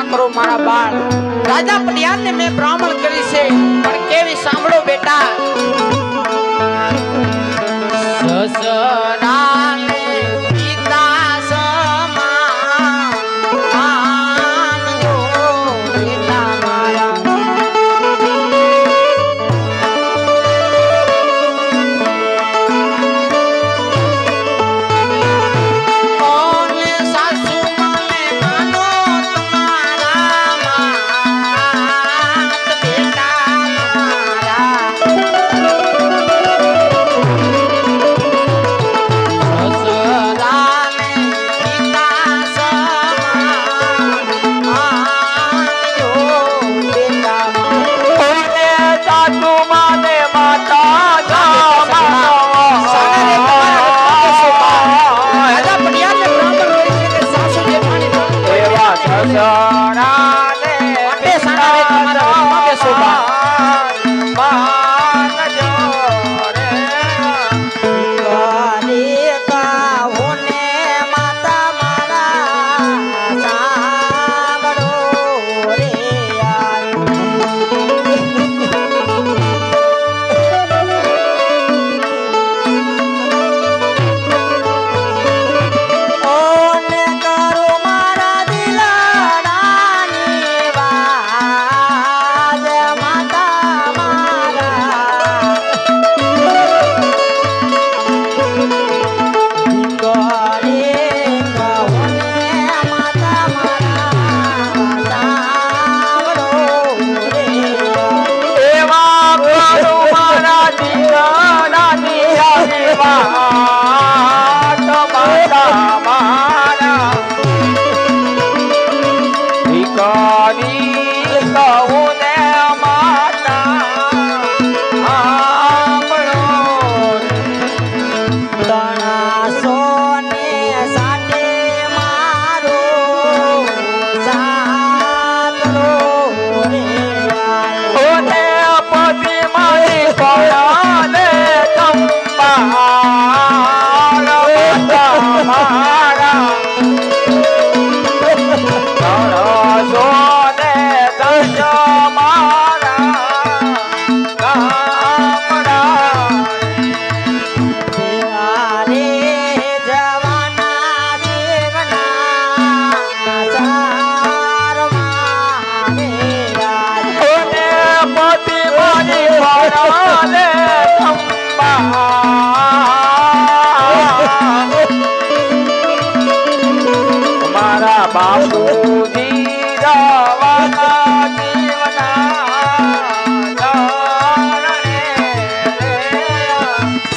કરો મારા બાળ રાજા પટિયાલને મેં બ્રાહ્મણ કરી છે પણ કેવી સાંભળો બેટા સસરાને પિતા સમાન માનજો બેટા મારા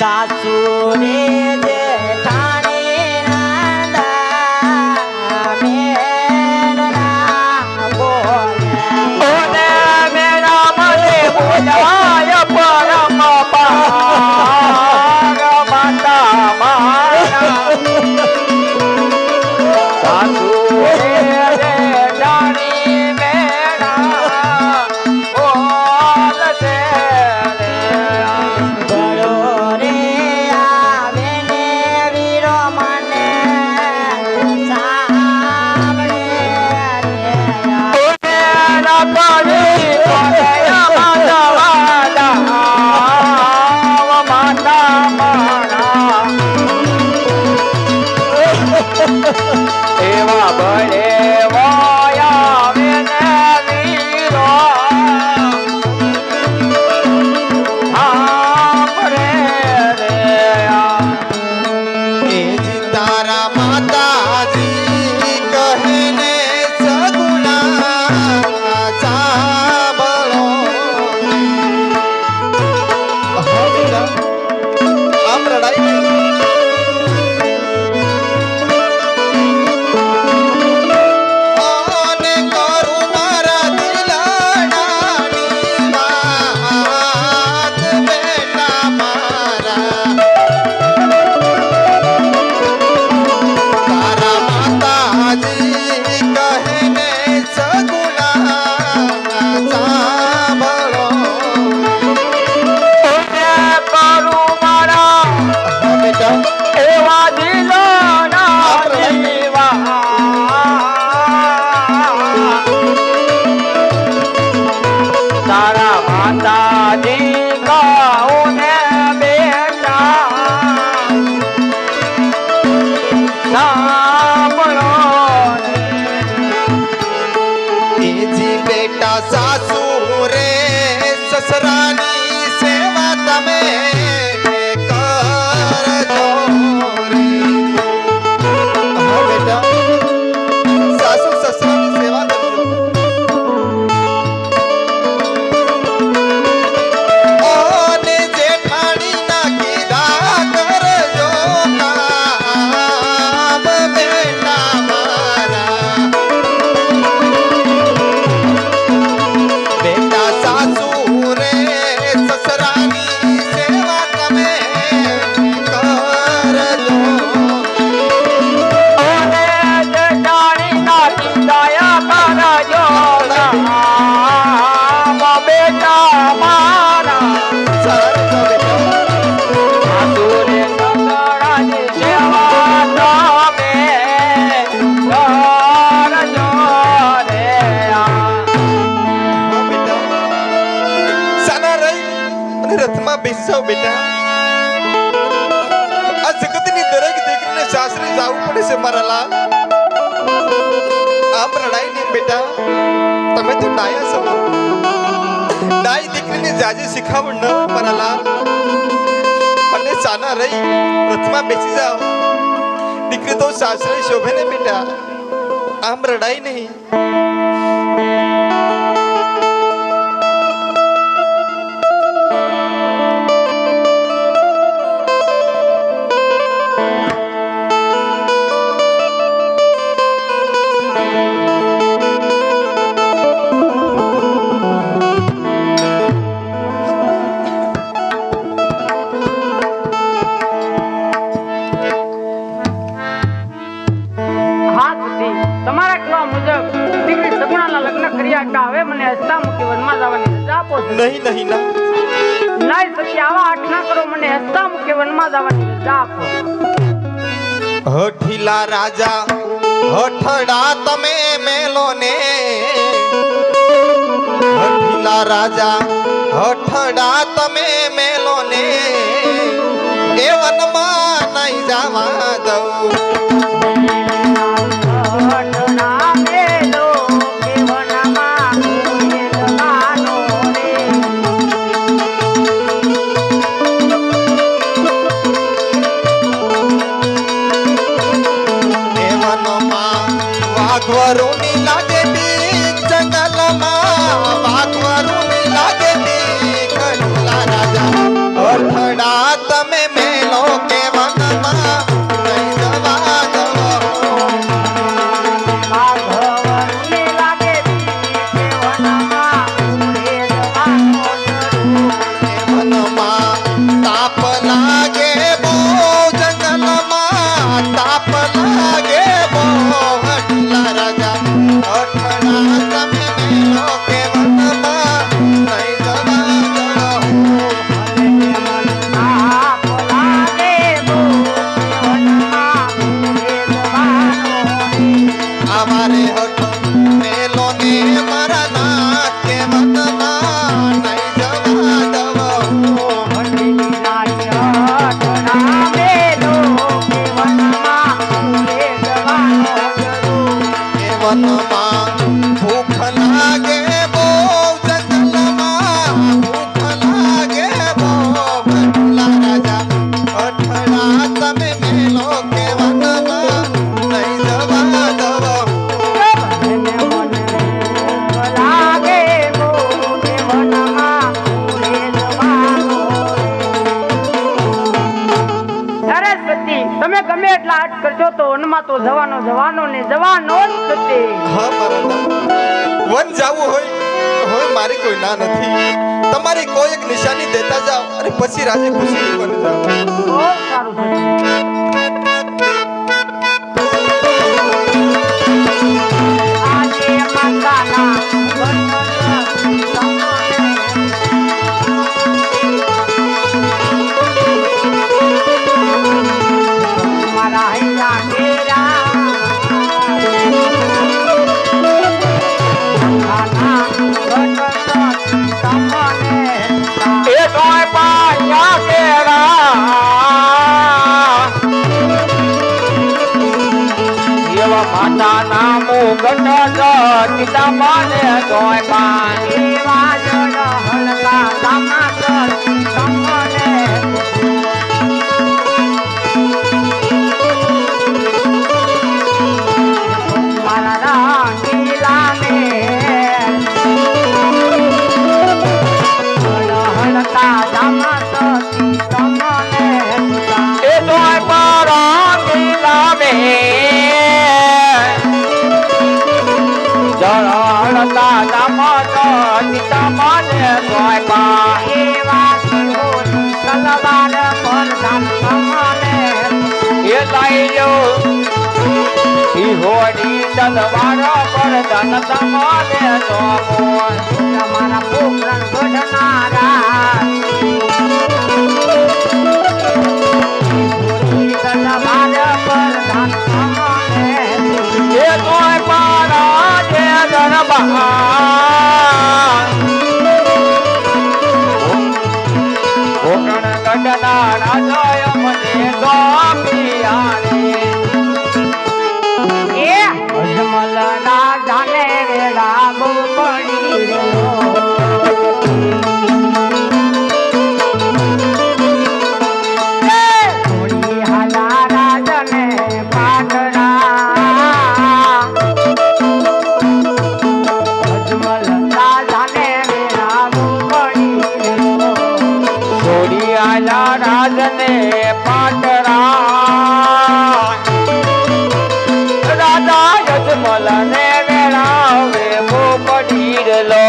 સાસુ સાંભળો એજી બેટા સાસુ રે સસરાની સેવા તમે કરજો રે હા બેટા સાસુ સસરાની સેવા કરજો અને જેઠાણીના કીધા કરજો કામ બેટા મારા બેટા સાસુ રે સસરાની સેવા તમે કરજો ઓને જટાણી નાથી દયા કરજો રામ બેટા મારા સારું બેટા આતુરે સગડાની સેવા તમે કરજો રે હા બેટા સાના રહી અને રથમાં બેસાવ બેટા આ જગતની દરેક દીકરીને સાસરે જવું પડે છે મારા લાલ આમ રડાઈ નહીં બેટા તમે તો ડાયા છો ડાઈ દીકરીને જાજે શીખાવણ ન મારા લાલ અને સાના રહી રથમાં બેસી જાઓ દીકરી તો સાસરે શોભે ને બેટા આમ રડાઈ નહીં હા સતી તમારા કહેવા મુજબ દીકરી સગુણાના લગ્ન કર્યા કે હવે મને હસતા મૂકી વનમાં જવાની રજા આપો છો નહીં નહીં ના નહીં સતી આવા આટ ના કરો મને હસતા મૂકી વનમાં જવાની રજા આપો હઠીલા રાજા હઠડા તમે મેલો ને હઠીલા રાજા હઠડા તમે મેલો ને એ વનમાં નહીં જવા દઉં ઘટના મેલો કે વનમાં કોઈ જવાનો રે એ વનમાં વાઘવરુની લાગે બીક જંગલમાં વાઘવરુની લાગે બીક હઠીલા રાજા હઠડા તમે મેલો કે વનમાં નહીં જવા દઉં માધવને લાગે કે વનમાં કોઈ જવાનો વનમાં તાપ લાગે બહુ જંગલમાં તાપ લાગે બહુ હઠલા રાજા હઠડા તમે મેલો કે વનમાં નહીં જવા દઉં આપ લાગે બો વનમાં કોઈ જવાનો અમારે હઠ મેલો ને મારા નાક કે વનમાં નહીં જવા દઉં હઠની નારી હઠના મેલો કે વનમાં કોઈ જવાનો એ વનમાં ભૂખ લાગે બહુ જંગલમાં ભૂખ લાગે બહુ ભટલા રાજા હઠડા તમે મેલો કે વનમાં નહીં જવા દઉં મને લાગે બો કે વનમાં કોઈ જવાનો સરસ્વતી તમે ગમે એટલા હટ કરજો તો વનમાં તો જવાનો ને જવાનો જ થશે હા મારા લાલ. વન જાવું હોય હોય મારી કોઈ ના નથી તમારી કોઈ એક નિશાની દેતા જાઓ અને પછી રાજી ખુશી વન જાઓ બહુ સારું થશે આજે માતાના મારા હૈયા ઘેરા એ તોય પાયા કેરા માતા નામો ગટ સીતા માને તોય પાણી વાજળ હલકા દામાત તમને મારા રંગીલા મે હલકા દામાત તમને એ તોય પાણી લાવે જળતા દામત સીતા માને તોય પાણી એવા સિંહોની તલવાર પર ધામ તમને એ લઈ લો સિંહોની તલવાર પર ધન તમને તો તમારા પોકરણ ગઢનારા તલવાર પર ધામ તમને એ તોય પારા જે દરબાર કોકણ ગઢના રાજા મને ગોપિયાને એ અજમલ રાજાને વેડા બહુ પડી રહ્યો થોડી હાલા રાજાને પાટડા અજમલ રાજાને વેડા બહુ પડી રહ્યો છોડી આલા રાજને પાટરા રાજા યજમલને વેળાવે બો પડીરલો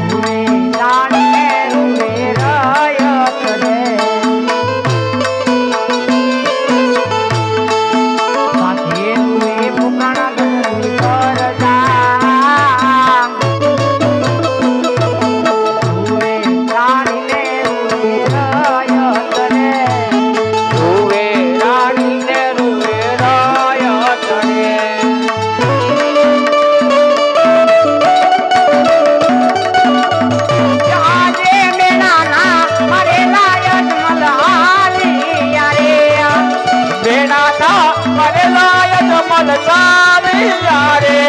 રૂવે રાણીને રૂવે રાયતને બેનાના મરેલા યજમલ સાવિયા રે જેવા બેનાના મરેલા યજમલ સાવિયા રે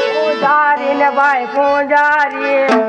પૂજારી ને ભાઈ પૂજારી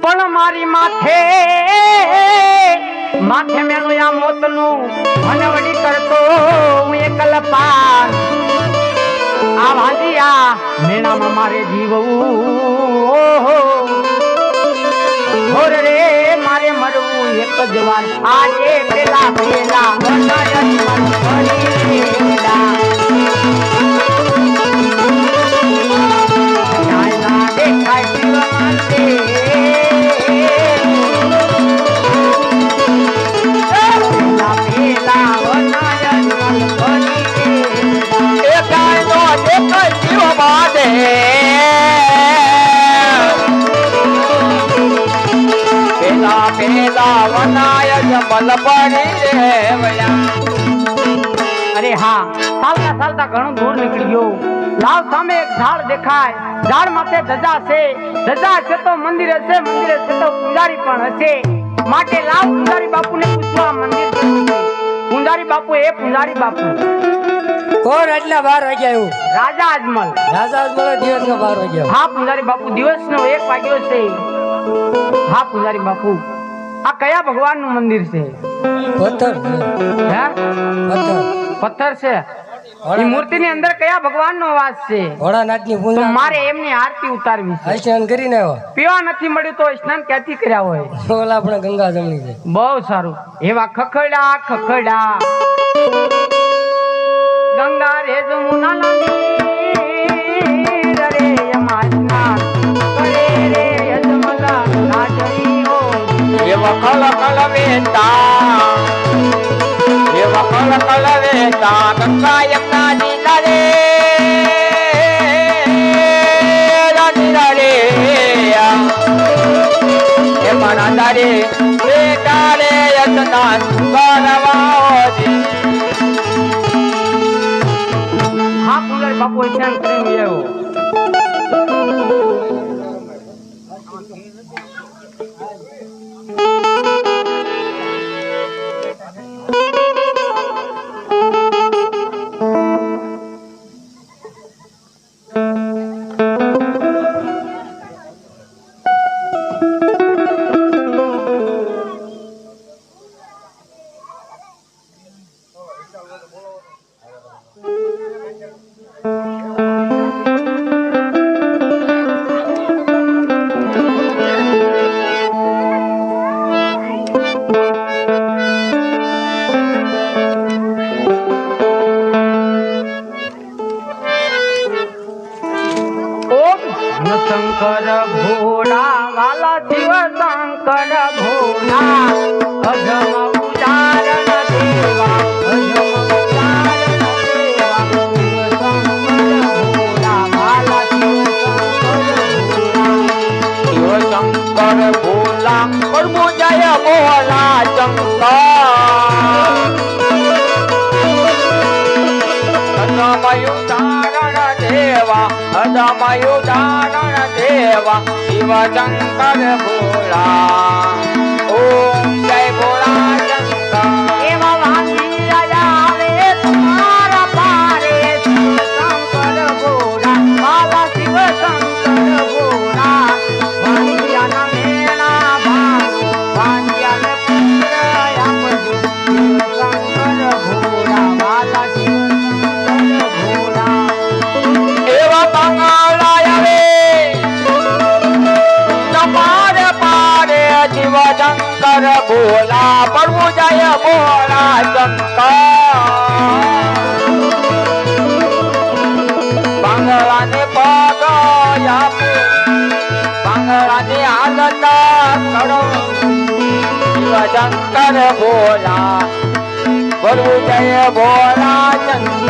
પણ મારી માથે માથે મેલું આ મોતનું હનવડી કરતો હું એકલ પાર આ ભાંજિયા મેણામાં મારે જીવવું ઓહો હોર રે મારે મરવું એક જ વાર આજે પેલા પેલા બનાય મન ભરી રેડા ના દેખાય જીવ માતે પેલા પેલા વનાય જમલ પડી રેવયા અરે હા ચાલતા ચાલતા ઘણું દૂર નીકળી ગયો લાવ સામે એક ઝાડ દેખાય ઝાડ માથે ધજા છે ધજા છે તો મંદિર હશે મંદિર હશે તો પૂજારી પણ હશે માટે લાવ પૂજારી બાપુને પૂછવા મંદિર જવું છે પૂંજારી બાપુ એ પૂંજારી બાપુ કોણ એટલા 12 વાગ્યા એવું રાજા અજમલ રાજા મને દિવસ ના 12 વાગ્યા હા પૂંજારી બાપુ દિવસનો 1 વાગ્યો છે હા પૂંજારી બાપુ આ કયા ભગવાન નું મંદિર છે પથ્થર છે હે પથ્થર પથ્થર છે એ મૂર્તિ ની અંદર કયા ભગવાન નો વાસ છે ભોળાનાથ ની તો પૂજા મારે એમની આરતી ઉતારવી છે સ્નાન કરીને આવ્યો પીવા નથી મળ્યું તો સ્નાન ક્યાંથી કર્યા હોય ઓલા આપણે ગંગા જમણી છે બહુ સારું એવા ખખડા ખખડા ગંગા રે જમુના નદી રે યમુના કરે રે યજમલા નાચરીઓ એવા કલ કલ વેતા ગંગા યમુના નીલા રે નીલા રે એ મના તારે બેટા રે યતનાન કરવાઓજી હા પૂંજારી બાપુ સ્નાન કરીને આવ્યો શંકર ભોળા વાલા શિવ શંકર ભોળા અજમ ઉદાહરણ દેવા અજમ ઉદાહરણ દેવા શિવ શંકર ભોળા વાલા શિવ શંકર ભોલા પ્રભુ જય ભોલા શંકર અદમયુદાહરણ દેવા અદમયુદાહરણ દેવા શિવ શંકર ભોલા ઓમ જય ભોલા શંકર એવા વાંગી આવે તમારા પારે શિવ શંકર ભોળા વાલા શિવ શંકર ભોળા વાંગિયાના મેળા ભાગ વાંગિયાને પુત્ર આપજો શિવ શંકર ભોળા વાલા શિવ શંકર ભોળા એવા મંગળા આવે તમારે પારે શિવ શંકર ભોલા પ્રભુ જય ભોલા શંકર બંગલાને પગ આપે બંગલાની હાલત કરો શિવ શંકર ભોલા પ્રભુ જય ભોલા શંકર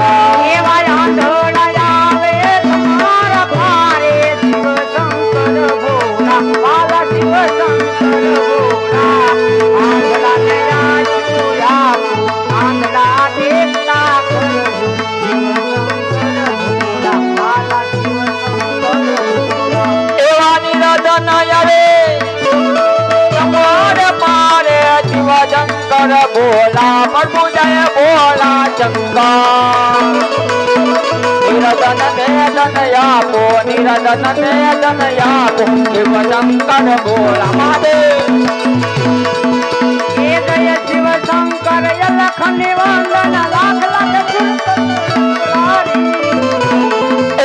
એવા આંધળા આવે તમારા પારે શિવ શંકર ભોળા વાલા શિવ શંકર ભોળા આંધળાને રાજુ આપો આંધળા દેવતા કરજો શિવ શંકર ભોળા વાલા શિવ શંકર ભોળા એવા નિરધન આવે તમારે પારે શિવ શંકર ભોલા પ્રભુ જય ભોલા શંકર નિરધન મેદન આપો નિરધન મેદન આપો શિવ શંકર ભોલા મહાદેવ એ જય શિવ શંકર યલખ નિવંદન લાખ લાખ સુંદરી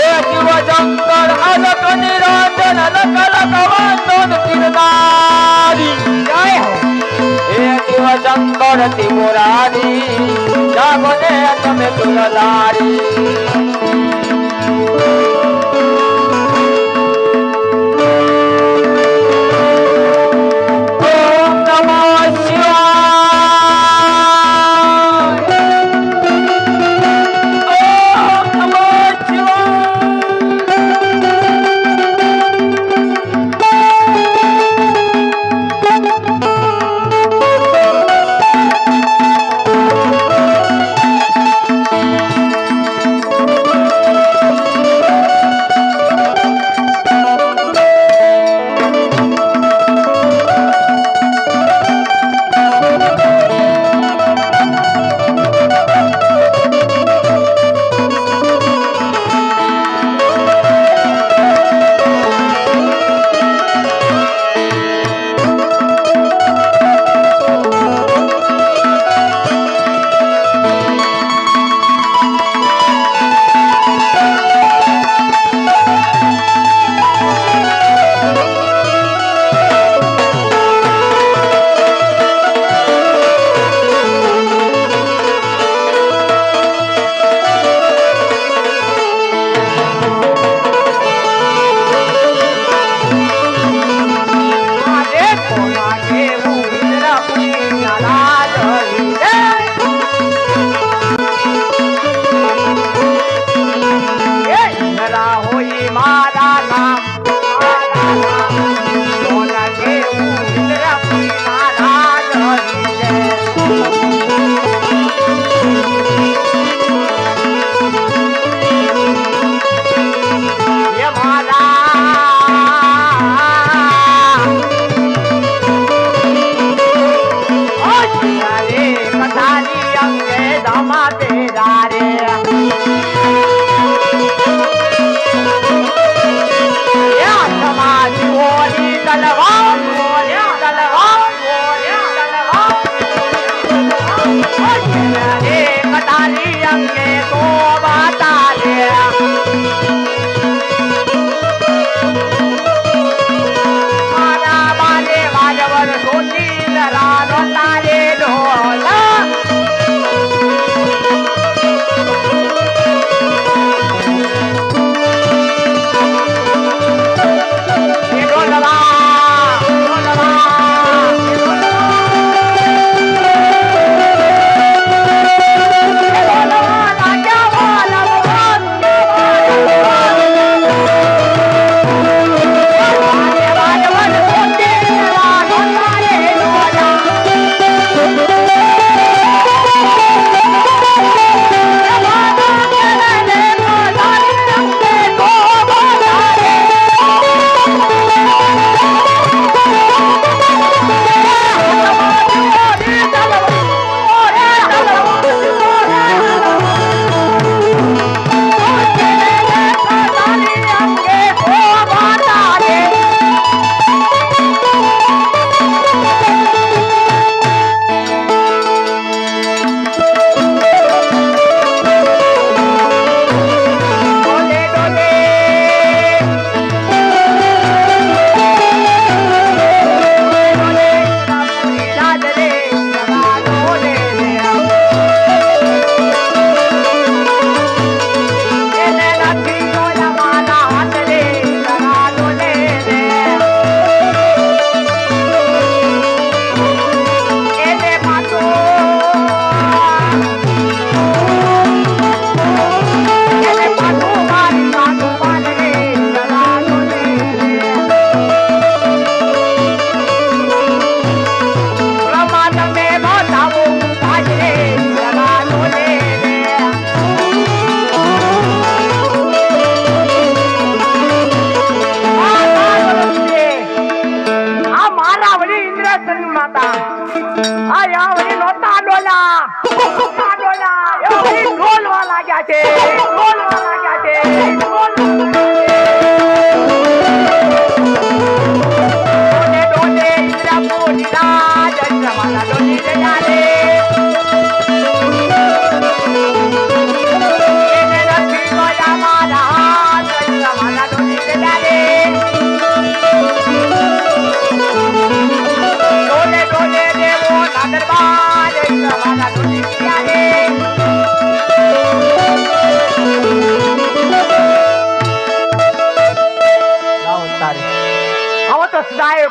એ શિવ શંકર અલક નિરંજન લક લક વંદન કિરનારી જય હો હે શિવ શંકર ત્રિપુરારી જાગો ને તમે તુલદારી ઓમ નમઃ શિવાય ઓમ નમઃ શિવાય तेरा रे या समाज होली तलवार होली तलवार होली तलवार रे कटाली अंगे को बता रे मारा बाले बाजवर सोची जरा रोता रे ढोला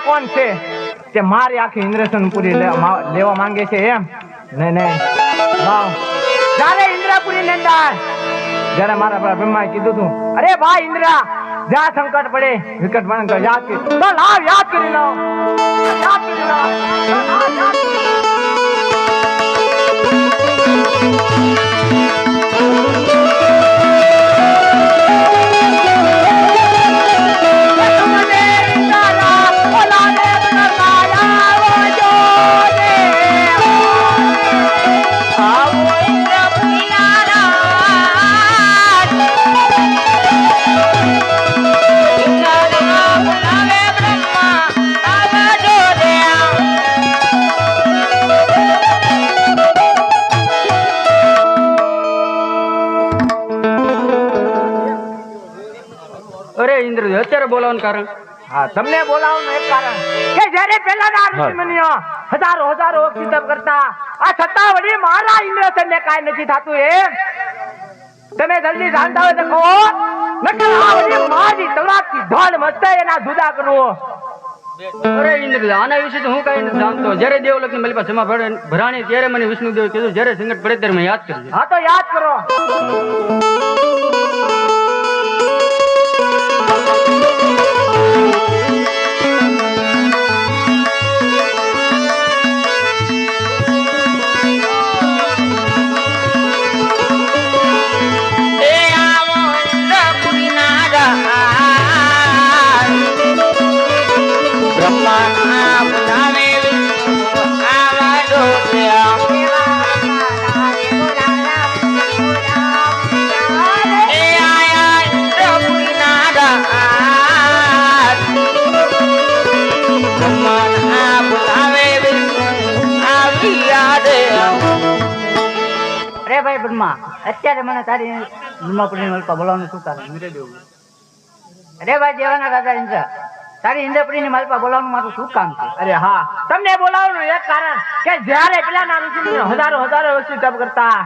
કોણ છે તે મારી આખી ઇન્દ્રસનપુરી લેવા માંગે છે એમ નહીં નહીં વાવ જ્યારે ઇન્દ્રપુરી ની અંદર જ્યારે મારા બ્રહ્માએ કીધું તું અરે ભાઈ ઇન્દ્રા જ્યાં સંકટ પડે વિકટ પણ યાદ કરી તો લાવ યાદ કરી લો યાદ કરી લો અત્યારે બોલાવવાનું કારણ હા તમને બોલાવવાનું એક કારણ કે જ્યારે પહેલાના ઋષિમુનિઓ હજારો હજારો તપ કરતા આ છતાં વળી મારા ઇન્દ્રસનને કાંઈ નથી થતું એમ તમે જલ્દી જાણતા હોય તો કહો નકર આ વળી મારી તલવારથી ધોળ મસ્તે એના જુદા કરવો અરે ઇન્દ્ર આના વિશે તો હું કઈ નથી જાણતો જ્યારે દેવલોક ની મારી પાસે જમા ભરાણી ત્યારે મને વિષ્ણુદેવ કીધું જ્યારે સંકટ પડે ત્યારે મેં યાદ કરજો હા તો યાદ કરો ભાઈ બ્રહ્મા અત્યારે મને તારી બ્રહ્માપુરી મલપા બોલાવવાનું શું કારણ મીરે દેવું અરે ભાઈ દેવાના રાજા ઇન્દ્ર તારી ઇન્દ્રપુરી ની મલપા બોલાવવાનું મારું શું કામ છે અરે હા તમને બોલાવવાનું એક કારણ કે જ્યારે પેલાના ઋષિમુનિઓ હજારો વર્ષથી તપ કરતા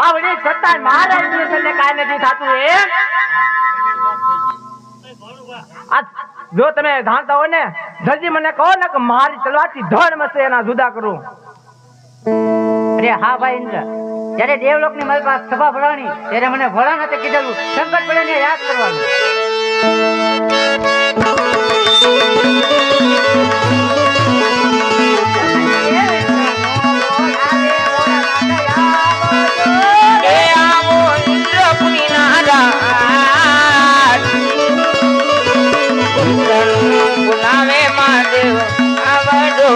આ વળી છતાં મારા ઇન્દ્રસનને કાંઈ નથી થતું એમ આ જો તમે જાણતા હોય ને જલ્દી મને કહો ને કે મારી તલવારથી ધડ મસે એના જુદા કરું. અરે હા ભાઈ ઇન્દ્ર જ્યારે દેવલોકની મલપા સભા ભરાણી ત્યારે મને ભોળાનાથે કીધેલું સંકટ પડે ને યાદ કરવાનું. બોલાવે મહાદેવ આવડો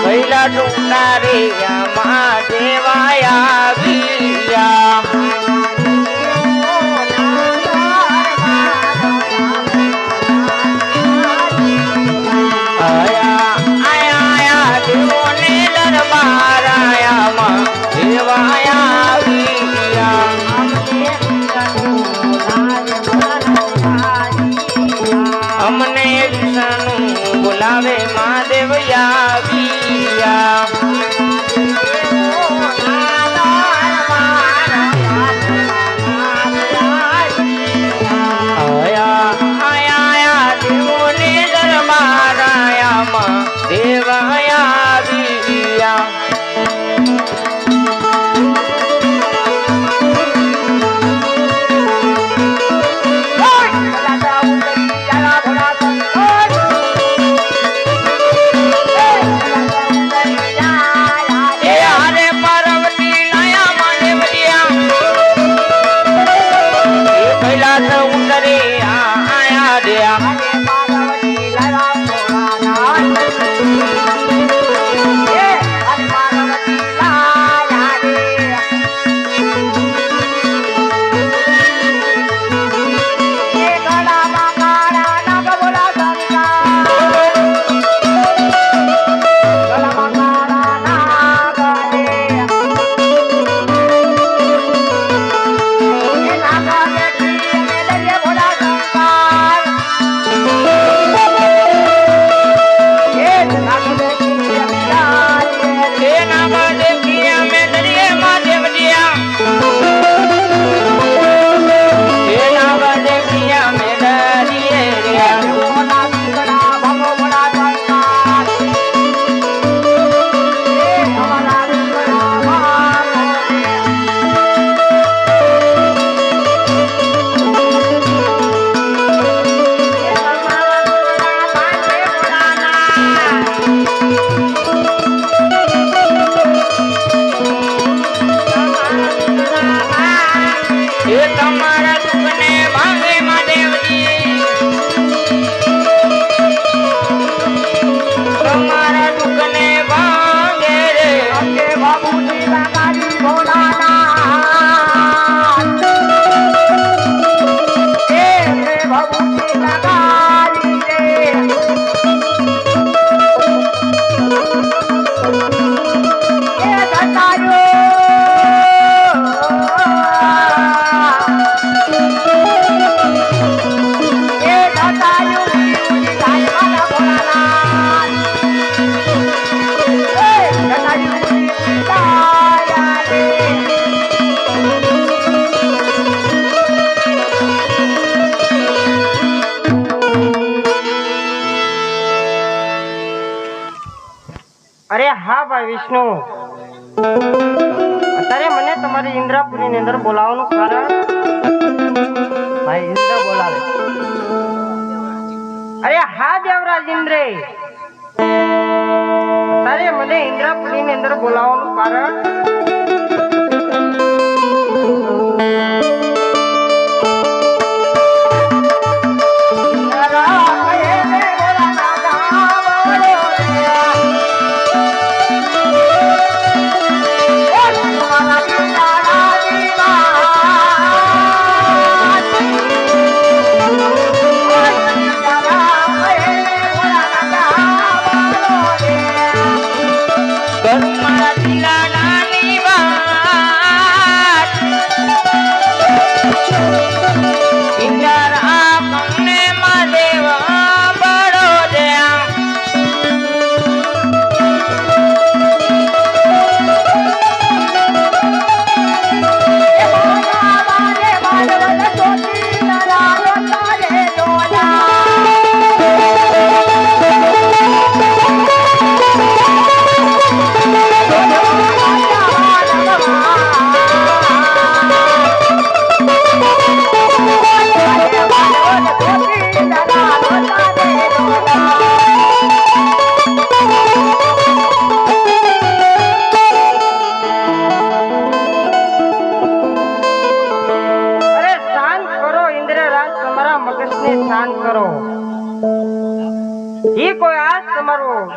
પહેલા ડુંગરા રે મહાદેવાયા વિયા અમને વિષ્ણુ બોલાવે મહાદેવ આવ્યા આયા દેવોને દરબારાયામાં દેવ આવ્યા અરે હા ભાઈ વિષ્ણુ અત્યારે મને તમારી ઇન્દ્રાપુરી ની અંદર બોલાવવાનું કારણ ભાઈ ઇન્દ્ર બોલાવે. અરે હા દેવરાજ ઇન્દ્રે અત્યારે મને ઇન્દ્રાપુરી ની અંદર બોલાવવાનું કારણ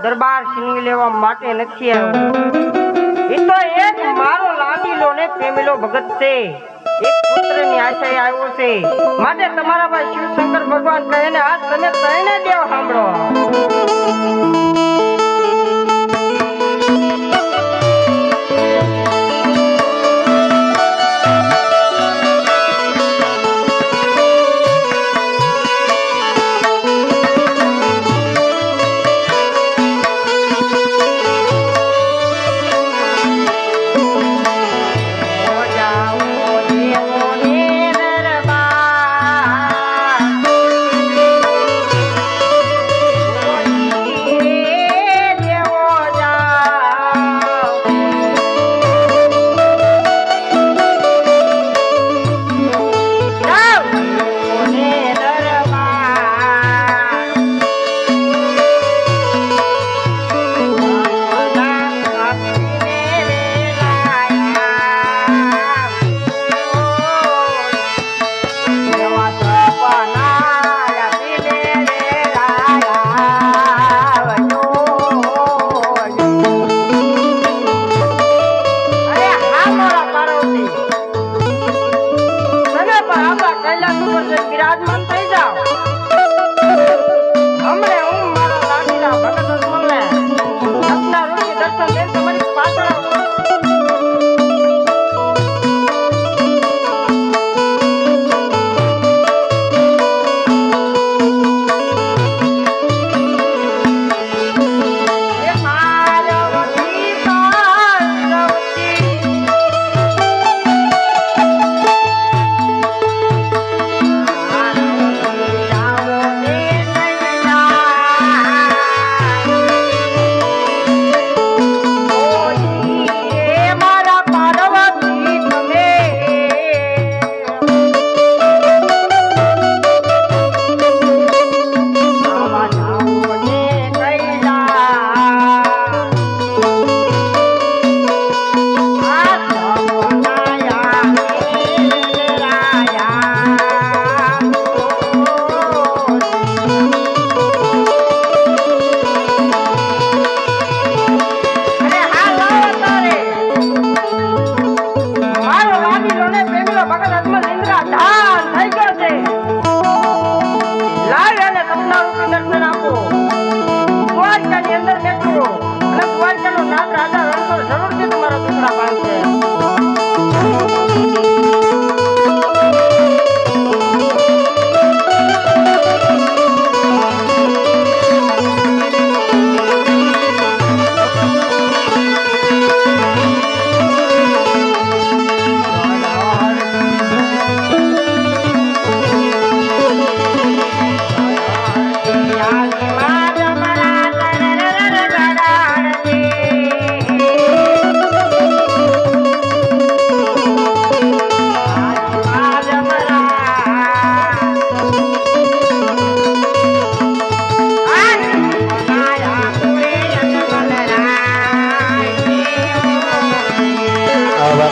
દરબાર છીનવી લેવા માટે નથી આવ્યો. એ તો એક મારો લાડીલો ને પ્રેમીલો ભગત છે. એક પુત્રની આશાએ આવ્યો છે. માટે તમારા ભાઈ શિવશંકર ભગવાન કહે ને આજ તમે કહીને દેવ સાંભળો.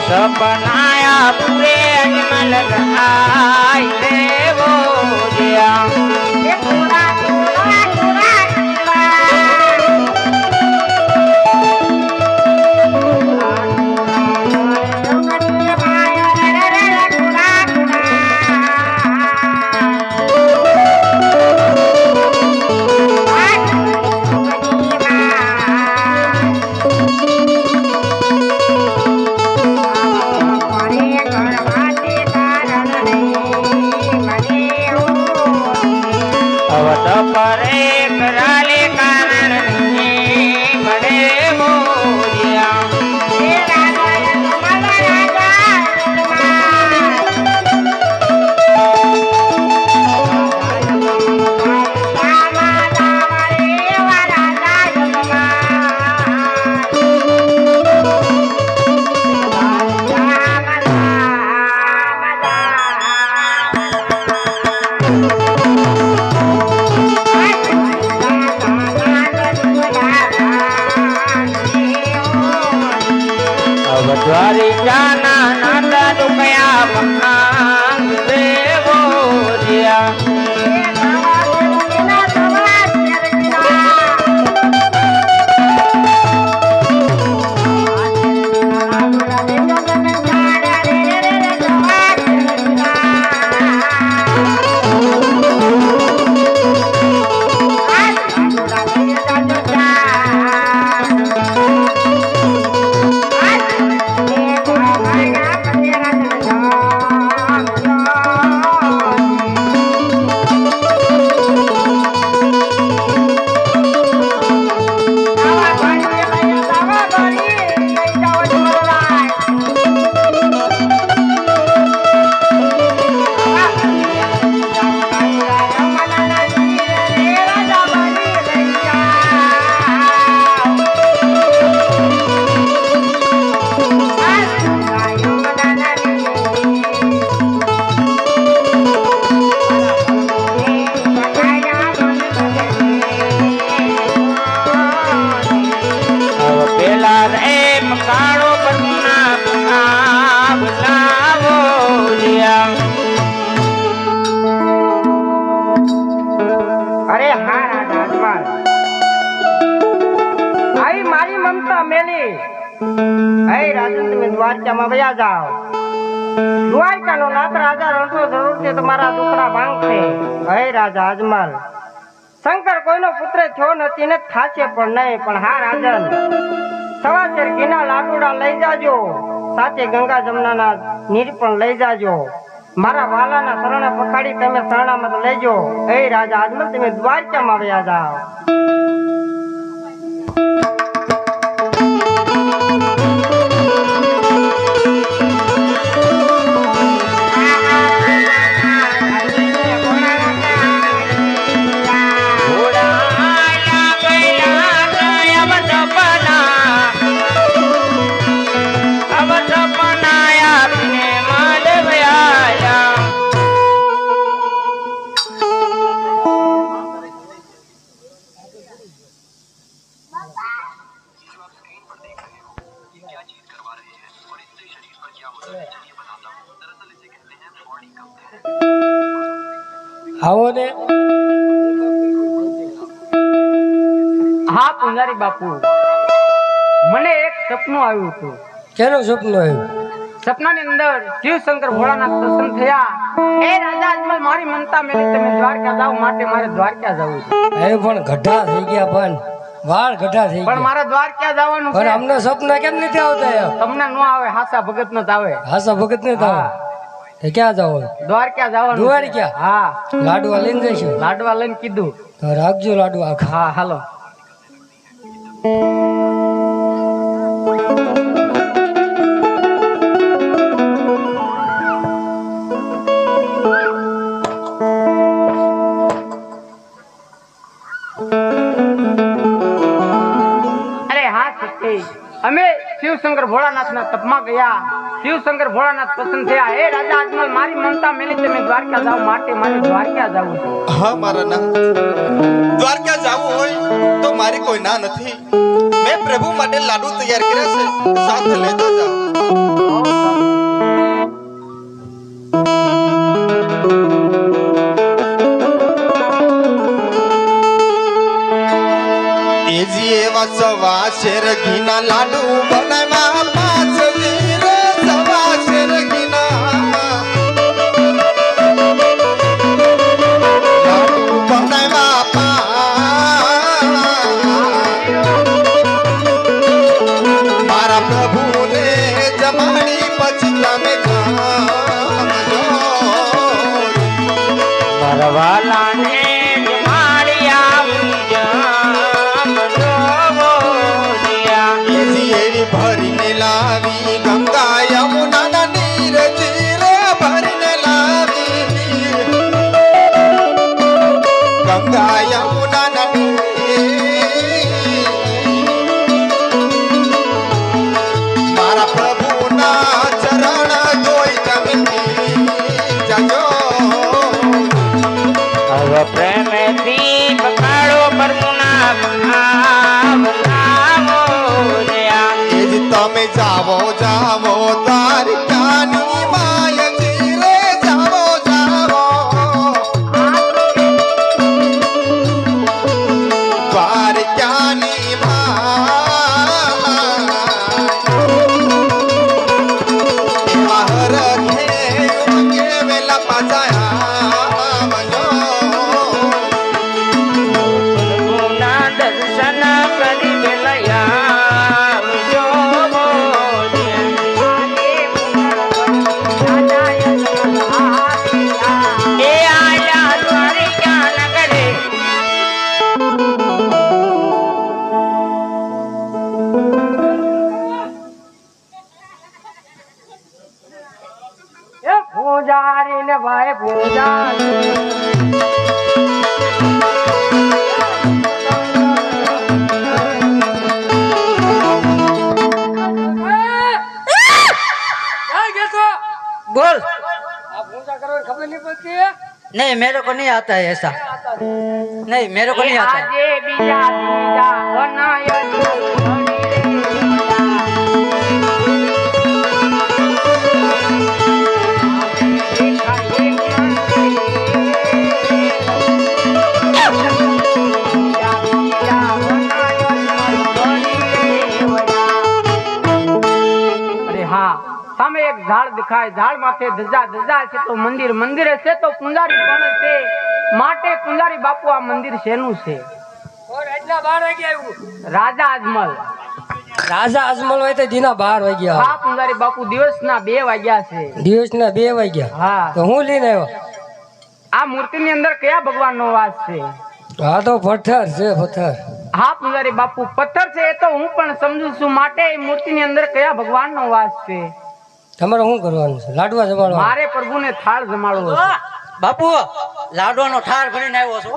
सपनाया पूरे अजमल आई देवो जिया ये पूरा पूरा पूरा परे कराले कारण नहीं बड़े मोरिया ये राजा तुम्हारा राजा દ્વારકામાં વયા જાઓ. દ્વારકાનો નાથ રાજા રણછોડ જરૂરથી તમારા દુખડા ભાંગશે. હે રાજા અજમલ, શંકર કોઈનો પુત્ર થયો નથી ને થાશે પણ નહીં. પણ હા રાજન, સવાચેર ઘીના લાડુડા લઈ જાજો, સાથે ગંગા જમનાના નીર પણ લઈ જાજો. મારા વાલાના શરણે પખાડી તમે શરણામત લેજો. હે રાજા અજમલ, તમે દ્વારકામાં વયા જાઓ. આવો ને. હા પૂંજારી બાપુ, મને એક સપનું આવ્યું હતું. કેનું સપનું આવ્યું? સપનાની અંદર શિવ શંકર ભોળાનાથ પ્રસન્ન થયા. એ રાજા અજમલ, મારી મનતા મેલી તમે દ્વારકા જાવ માટે મારે દ્વારકા જવું છે. એ પણ ગઢા થઈ ગયા, પણ વાળ ગઢા થઈ પણ ગયા. મારે દ્વારકા જવાનું પણ છે. અમને સપના કેમ નથી આવતા યાર? તમને નો આવે, હાસા ભગત નો જ આવે. હાસા ભગત ને તો હા. એ ક્યાં જવાનું? દ્વારકા જવાનું છે. દ્વારકા? હા, લાડવા લઈને જઈશું. લાડવા લઈને કીધું. તો રાખજો લાડવા આખા. હા હાલો. અરે હા સખી, અમે શિવશંકર ભોળાનાથના તપમાં ગયા. શિવશંકર ભોળાનાથ પ્રસન્ન થયા. હે રાજા અજમલ, મારી મનતા મેલી તમે દ્વારકા જાવ માટે મારે દ્વારકા જવું છે. હા મારા નાથ, દ્વારકા જાવું હોય તો મારી કોઈ ના નથી. મેં પ્રભુ માટે લાડુ તૈયાર કર્યા છે, સાથે લેતા જાઓ. એજી એવા સવા શેર ઘીના લાડુ બનાવ્યા, પાંચ વીર સવા શેર ઘીના લાડુ બનાવ્યા. મારા પ્રભુને જમાડી પછી તમે જામજો. મારા વાલાને જમાડી આવી જામજો. એજી એવી ભરીને લાવી, ગંગા યમુના નીર ચીરે ભરીને લાવી, ગંગા યમુના મારા પ્રભુના ચરણ જોઈ તમે જજો. હવે પ્રેમથી પકડો પ્રભુના ભાવનાઓ દયા. એજ તમે જાવો જાવો દ્વારકાની માય ચીરે જાવો જાવો, દ્વારકાની માય હરખે ઉમકે વેલા પાછા આવજો. પ્રભુના દર્શન કરી વેલયા આવજો. એ આયા દ્વારિકા નગરે. એ પૂજારી ને ભાઈ પૂજારી, બોલ. આ પૂજા કરવાની ખબર નહીં પડતી? नहीं मेरे को नहीं आता है ऐसा, नहीं मेरे को नहीं आता। आजे बीजा बीजा अरे हाँ દેખાય ઝાડ માથે ધજા ધજા છે તો મંદિર મંદિર છે તો પૂંજારી પણ છે માટે પૂંજારી બાપુ આ મંદિર શેનું છે રાતના 12 વાગે આવ્યું રાજા અજમલ રાજા અજમલ હોય તો દીના 12 વાગ્યા હા પૂંજારી બાપુ દિવસના 2 વાગ્યા છે દિવસના 2 વાગ્યા હા તો હું લઈને આવ્યો આ મૂર્તિની અંદર કયા ભગવાનનો વાસ છે હા તો પથ્થર છે પથ્થર હા પૂંજારી બાપુ પથ્થર છે એ તો હું પણ સમજુ છું માટે એ મૂર્તિની અંદર કયા ભગવાનનો વાસ છે તમારે શું કરવાનું છે લાડવા જમાડવા મારે પ્રભુને થાળ જમાડવો છે બાપુ લાડવાનો ઠાર ભરીને આવ્યો છો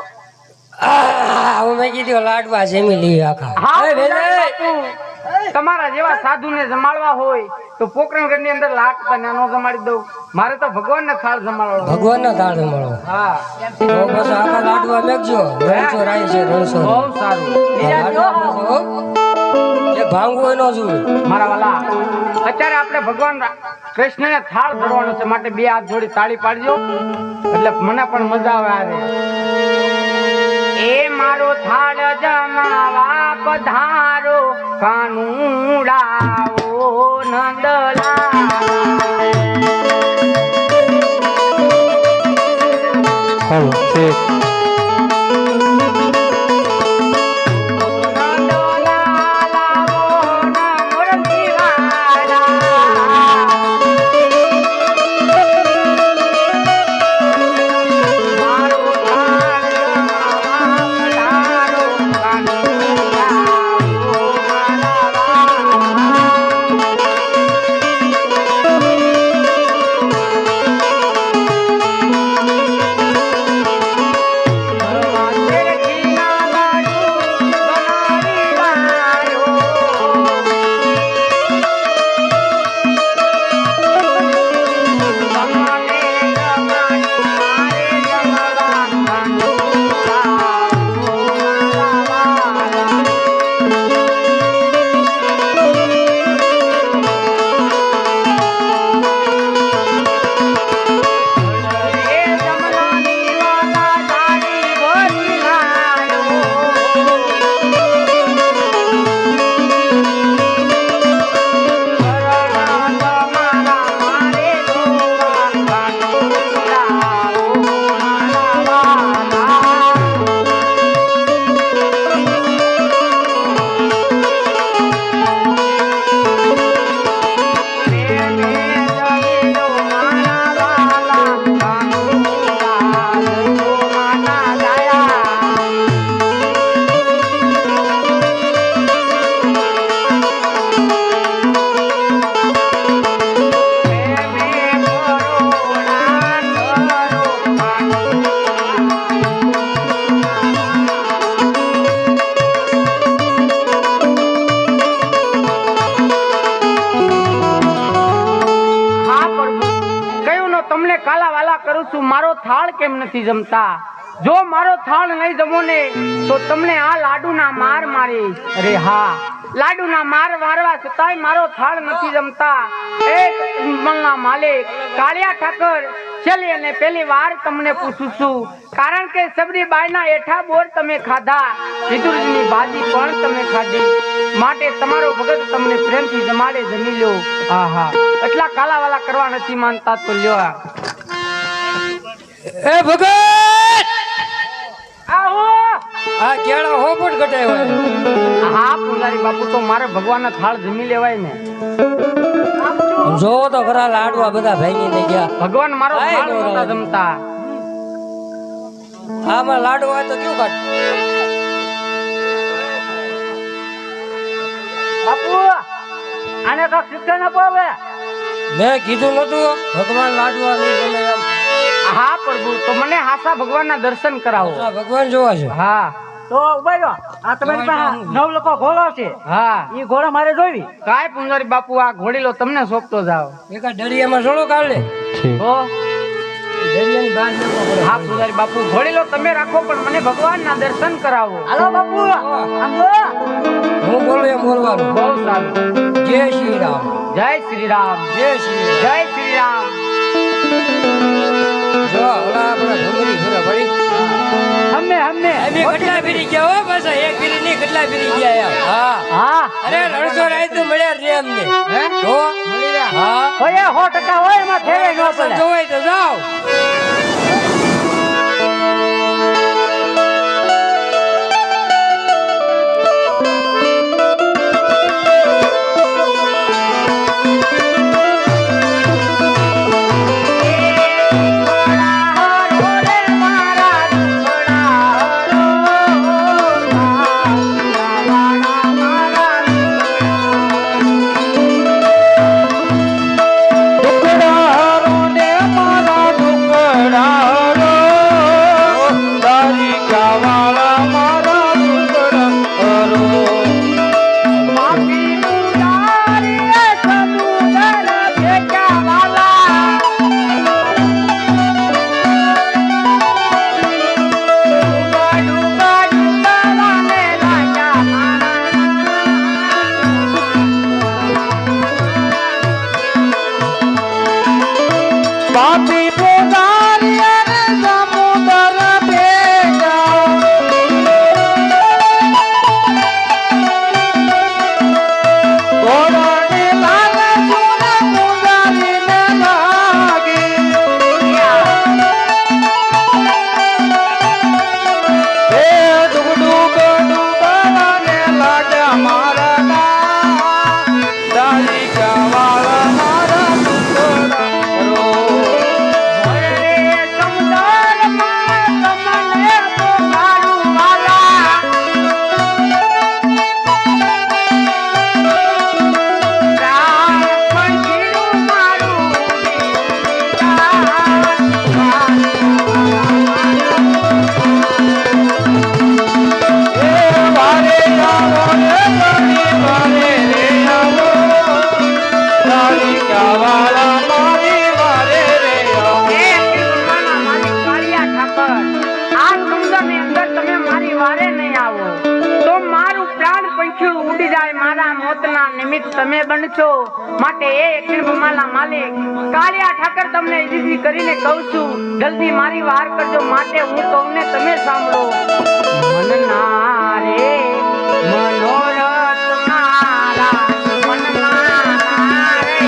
હું મેં કીધું લાડવા જમી લઈએ આખા હા એ ભેલે! પૂંજારી બાપુ, તમારા જેવા સાધુને જમાડવા હોય તો પોકરણગઢની અંદર લાટ નાનો જમાડી દઉં મારે તો ભગવાનને થાળ જમાડવાનો ભગવાનના દાળ જમાડવા હા તો બસ આખા લાડવા મેકજો રણસો રાય છે રણસો બહુ સારું લાડવા પછી હો. એ ભાંગવું ન જોઈએ મારા વાલા અત્યારે આપણે ભગવાન કૃષ્ણને થાળ ધરવાનો છે માટે 2 હાથ જોડી તાળી પાડજો એટલે મને પણ મજા આવે આ રે. એ મારો થાળ જમાવા પધારો કાનુડાઓ નંદલા મારો થાળ કેમ નથી જમતા જો મારો થાળ નહીં જમો ને તો તમને આ લાડુના માર મારીશ અરે હા લાડુના માર મારવા છતાંય મારો થાળ નથી જમતા એક મલના માલિક કાળિયા ઠાકર છેલ્લી અને પહેલી વાર તમને પૂછું છું કારણ કે સબરી બાયના એઠા બોર તમે ખાધા વિદુરજીની ભાજી પણ તમે ખાધી માટે તમારો ભગત તમને પ્રેમથી જમાડે જમી લો આહા એટલા કાલાવાલા કરવા નથી માનતા તો લ્યો એ ભગત આવો આ કેળા હો પણ ઘટાય હા પૂજારી બાપુ તો મારે ભગવાનના થાળ જમી લેવાય ને જો તો ખરા લાડવા બધા ભાંગી ને ગયા ભગવાન મારો થાળ નહોતા જમતા આમાં લાડવા હોય તો કેવું કાઢ બાપુ આને તો શિક્ષણ આપો હવે મેં કીધું નતું ભગવાન લાડવા નહીં ગમે એમ હા પ્રભુ તો મને હાસા ભગવાનના દર્શન કરાવો આ ભગવાન જોવા છે હા તો ઉભા રહો આ તમારી પાસે 9 લોકો ઘોડો છે હા ઈ ઘોડો મારે જોવી કાય પૂંજારી બાપુ આ ઘોડીલો તમને સોંપતો જાઓ એકા દરિયામાં સોળો કાઢ લે હો દરિયાની બહાર જવો પડે હા પૂજારી બાપુ ઘોડીલો તમે રાખો પણ મને ભગવાનના દર્શન કરાવો હાલો બાપુ આમ જો હું બોલું એમ બોલવાનું બહુ સારું જય શ્રી રામ જય શ્રી રામ જય શ્રી રામ જય શ્રી રામ જો ઓલા આપણા ઢોંગરી ઘરે પડી હમને અમે કેટલા ફેરી ગયા હો બસ એક ફેરી નહીં કેટલા ફરી ગયા એમ હા હા અરે રણસો રાય તો મળ્યા રે અમને હે તો મળી રહ્યા હા હોય 100% હોય એમાં ફેરે ન પડે જોવાય તો જાઓ તમે બનશો માટે એ એકમાલા માલિક કાળિયા ઠાકર તમને ઈજી કરીને કહું છું જલ્દી મારી વાર કરજો માટે હું કહું ને તમે સાંભળો મનના રે મનોરથ મારા મનના રે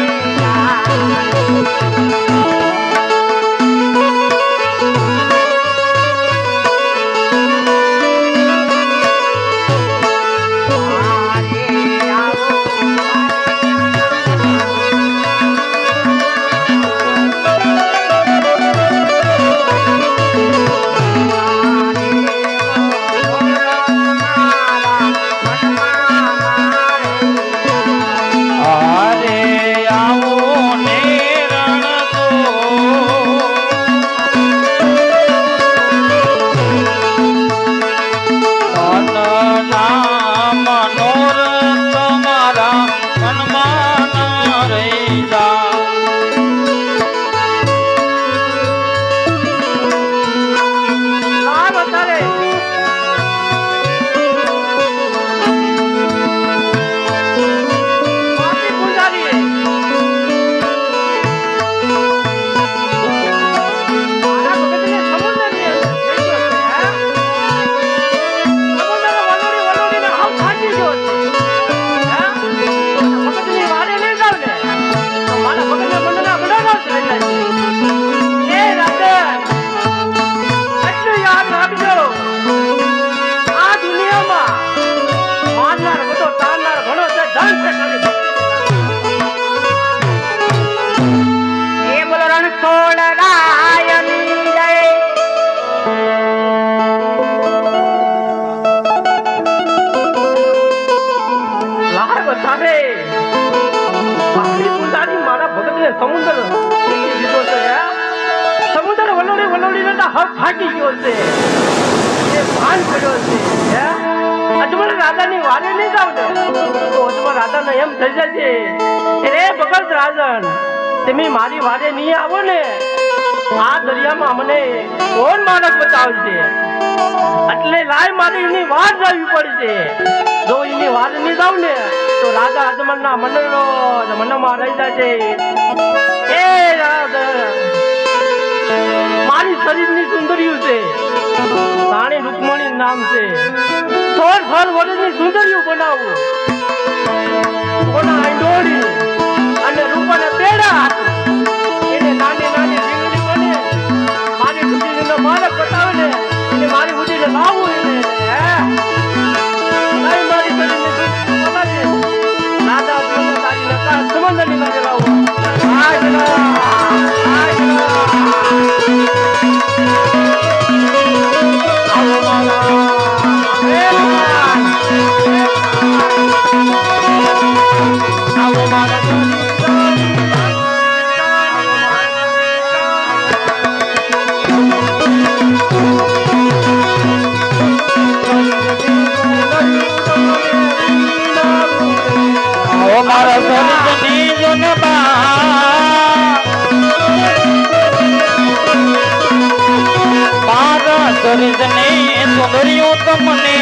તમે મારી વારે નહીં આવો ને આ દરિયામાં મને કોણ માણસ બતાવશે એટલે લાય મારી એની વાત જાવી પડશે જો એની વાત નહીં જાવ ને તો રાજા અજમલના મનમાં રહી જશે એ મારી શરીરની સુંદરીઓ છે રાણી રૂકમણી નામ છે સોન ફળ વગરની સુંદરીઓ બનાવું કોના આંડોળી અને રૂપાના પેડા એને નાની નાની રીંગણી બને મારી બુદ્ધિનો માલક બતાવે ને એને મારી બુદ્ધિને લાવવું એને હે નહીં મારી કરીને બતાવે દાદા તારી નકા સમંદરની મારે લાવવું સુંદરીઓ તમને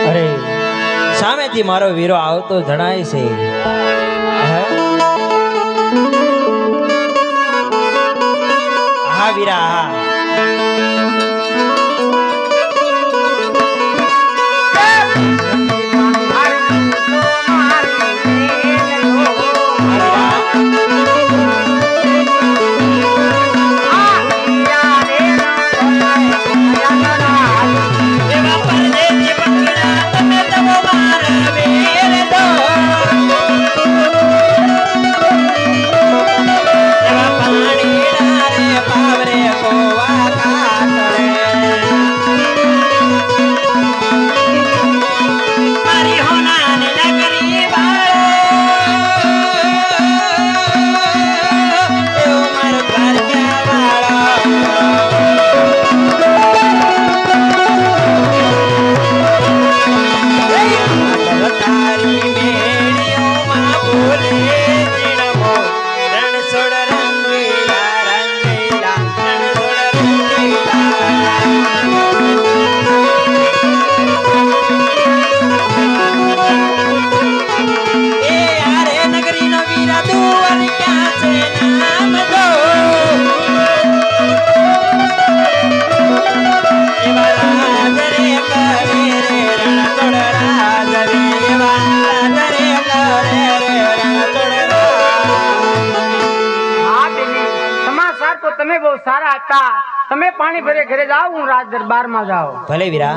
અરે સામેથી મારો વીરો આવતો જણાય છે હા વીરા હા તમે પાણી ભરે ઘરે જાઓ હું રાજ દરબાર માં જાઓ ભલે વીરા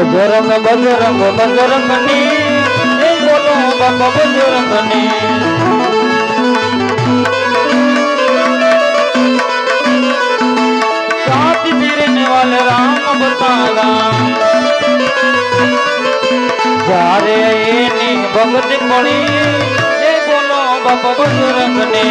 બજરંગ બજરંગ બજરંગ ની બોલો બાબા બજરંગ ની જ્યારે એની ભગત પડી એ બોલો બાપા બજરંગને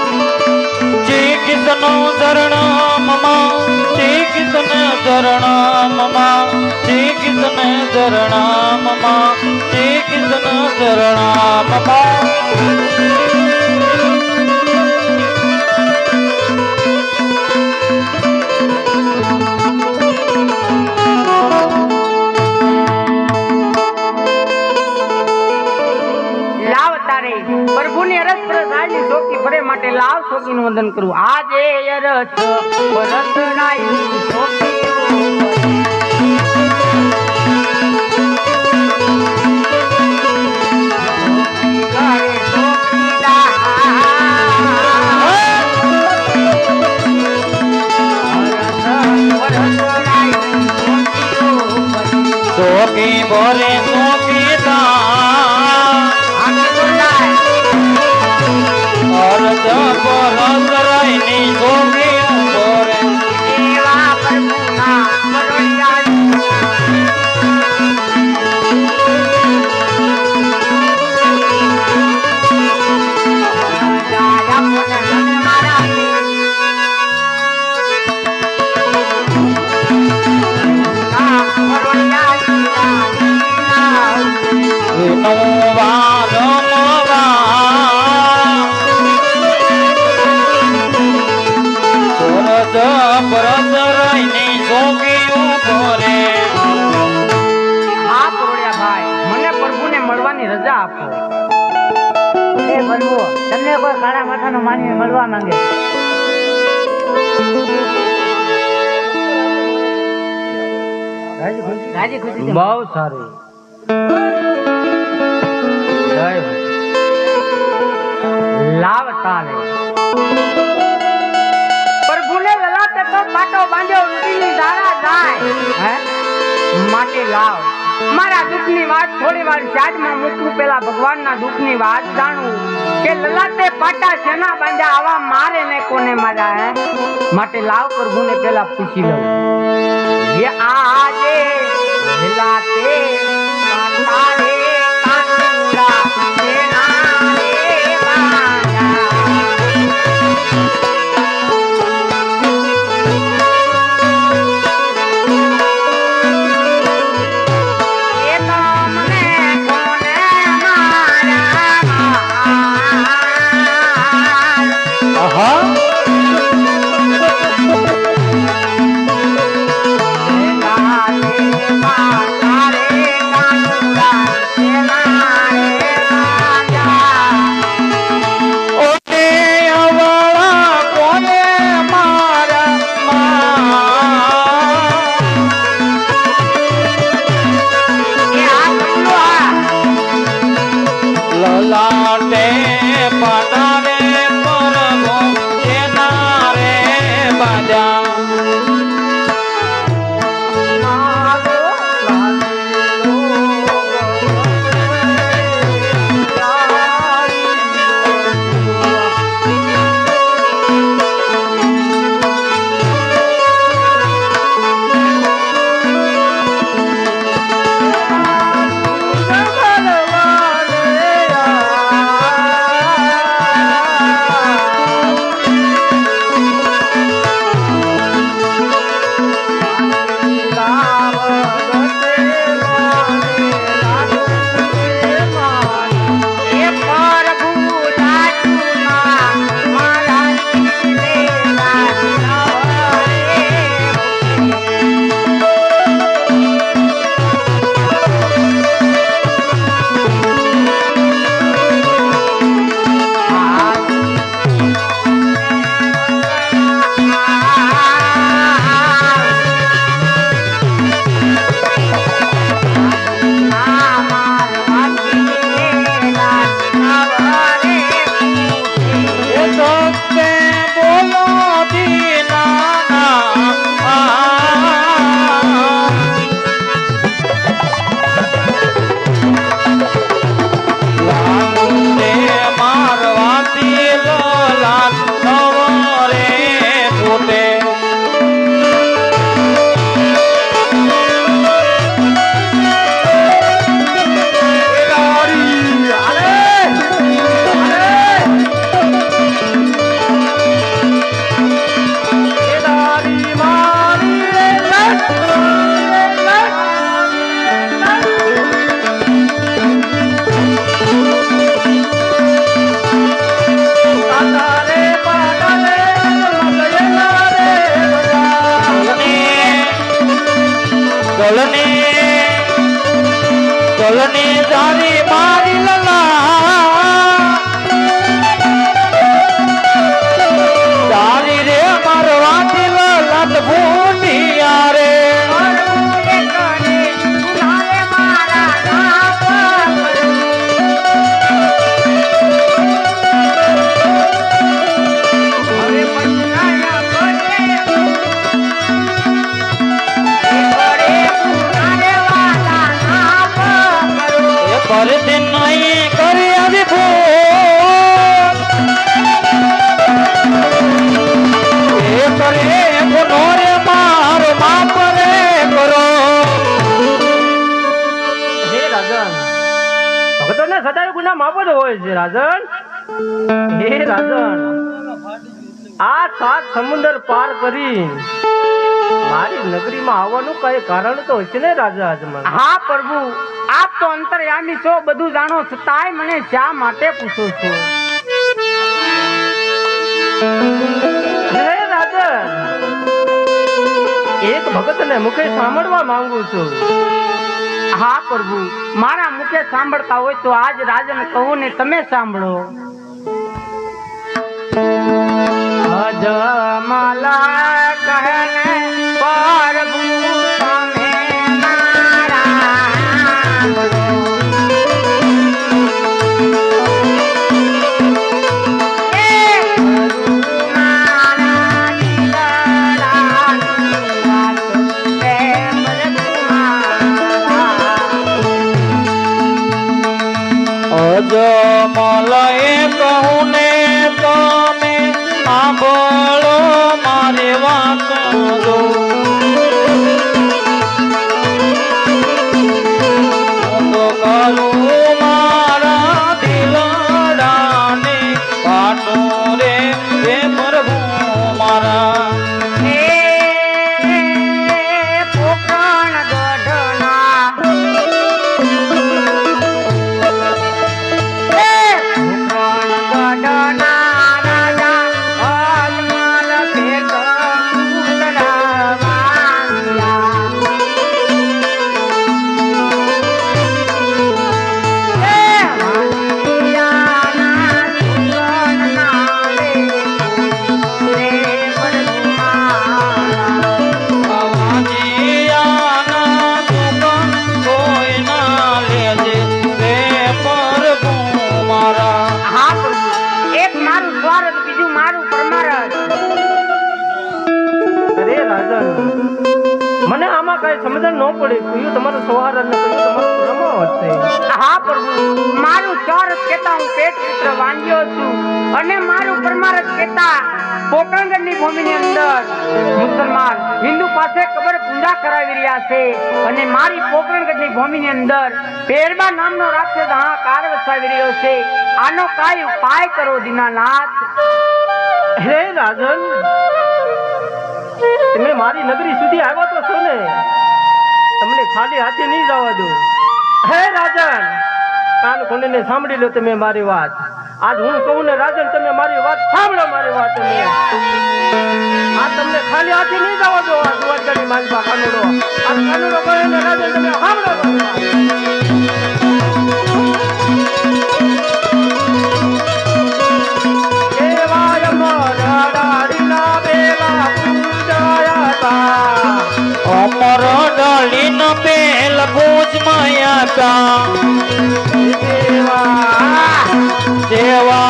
શ્રી કૃષ્ણ શરણ મમા શ્રી કૃષ્ણ શરણ મમા શ્રી કૃષ્ણ શરણ મમા શ્રી કૃષ્ણ શરણ મમા લાવ તારે પ્રભુની અરસ પર રાયની શોકી ફરે માટે લાવ શોકીનું વંદન કરું આજે અરસ પરસ રાયની શોકી શોકી બોરે શોકી અરજ પરસ રાયની શોકી બોરે એવા પ્રભુના રજા આપો એ પ્રભુ તમને કોઈ કાળા માથાનો માનવી મળવા માંગે રાજી ખુશી બહુ સારું જય હો. લાવ તારે પ્રભુને લલાટે તો પાટો બાંધ્યો રૂડીની ધારા જાય હે માટે લાવ મારા દુઃખની વાત થોડી વાર સાઈડમાં મૂકું પેલા ભગવાનના દુઃખની વાત જાણું કે લલાટે પાટા શેના બાંધ્યા આવા મારે ને કોને માર્યા હે માટે લાવ પ્રભુને પેલા પૂછી લઉં ये आजे मिलाते पातारे कांगड़ा तेनारे बाजा ये तो मने कोने मारा આહા पातारे कांगड़ा ચલની જારી મારી લલા જારી રે મારવાથી લલત ભૂટિયા રે કરતે નહીં કરી આવી ભૂલ એ કરે ગુનો રે મારો માફ રે કરો. હે રાજન, ભક્તોને સદાય ગુના માફ જ હોય છે રાજન. હે રાજન, આ 7 સમુદ્ર પાર કરી મારી નગરીમાં આવવાનું કઈ કારણ તો હશે ને રાજા અજમલ? હા પ્રભુ, આપ તો અંતર્યામી છો, બધું જાણો છતાંય મને શા માટે પૂછો છો? હે રાજન, એક ભગતને મુખે સાંભળવા માંગુ છું. હા પ્રભુ, મારા મુખે સાંભળતા હોય તો આજ રાજન કહું ને તમે સાંભળો. અજમલા કહને પ્રભુ તમે અજમલએ કહું ને તમે સાંભળો મારી વાત જો હું તો કરું મારા દિલડાને પાટું રે હે પ્રભુ મારા પોકણ ગઢના મને આમાં કઈ સમજણ ન પડી. કયું તમારો સવાર અને કયું તમારો પ્રમાણ છે? હા પ્રભુ, મારું ચોરસ કેતા હું પેટ પુત્ર વાંજ્યો છું અને મારું પરમારથ કેતા પોકરણગઢની ભૂમિની અંદર મુસલમાન હિન્દુ પાસે કબર પૂજા કરાવી રહ્યા છે અને મારી પોકરણગઢની ભૂમિની અંદર પેરબા નામનો રાક્ષસ હાહાકાર વસાવી રહ્યો છે. આનો કાંઈ ઉપાય કરો દીનાનાથ. હે રાજન, તમે મારી નગરી સુધી આવ્યા તો છો ને, તમને ખાલી હાથે નહીં જવા દો. હે રાજન, કાન ખોલીને સાંભળી લો તમે મારી વાત. આજ હું કહું ને રાજન, તમે મારી વાત સાંભળો. મારી વાત તમે આ તમને ખાલી હાથે નહીં જવા દો. આ સુવાજગાની માલપા કાનુડો, આ કાનુડો કહે ને રાજન, તમે સાંભળો મારી વાત. અમર ડલીન બેલ ભુજ માયા જેવા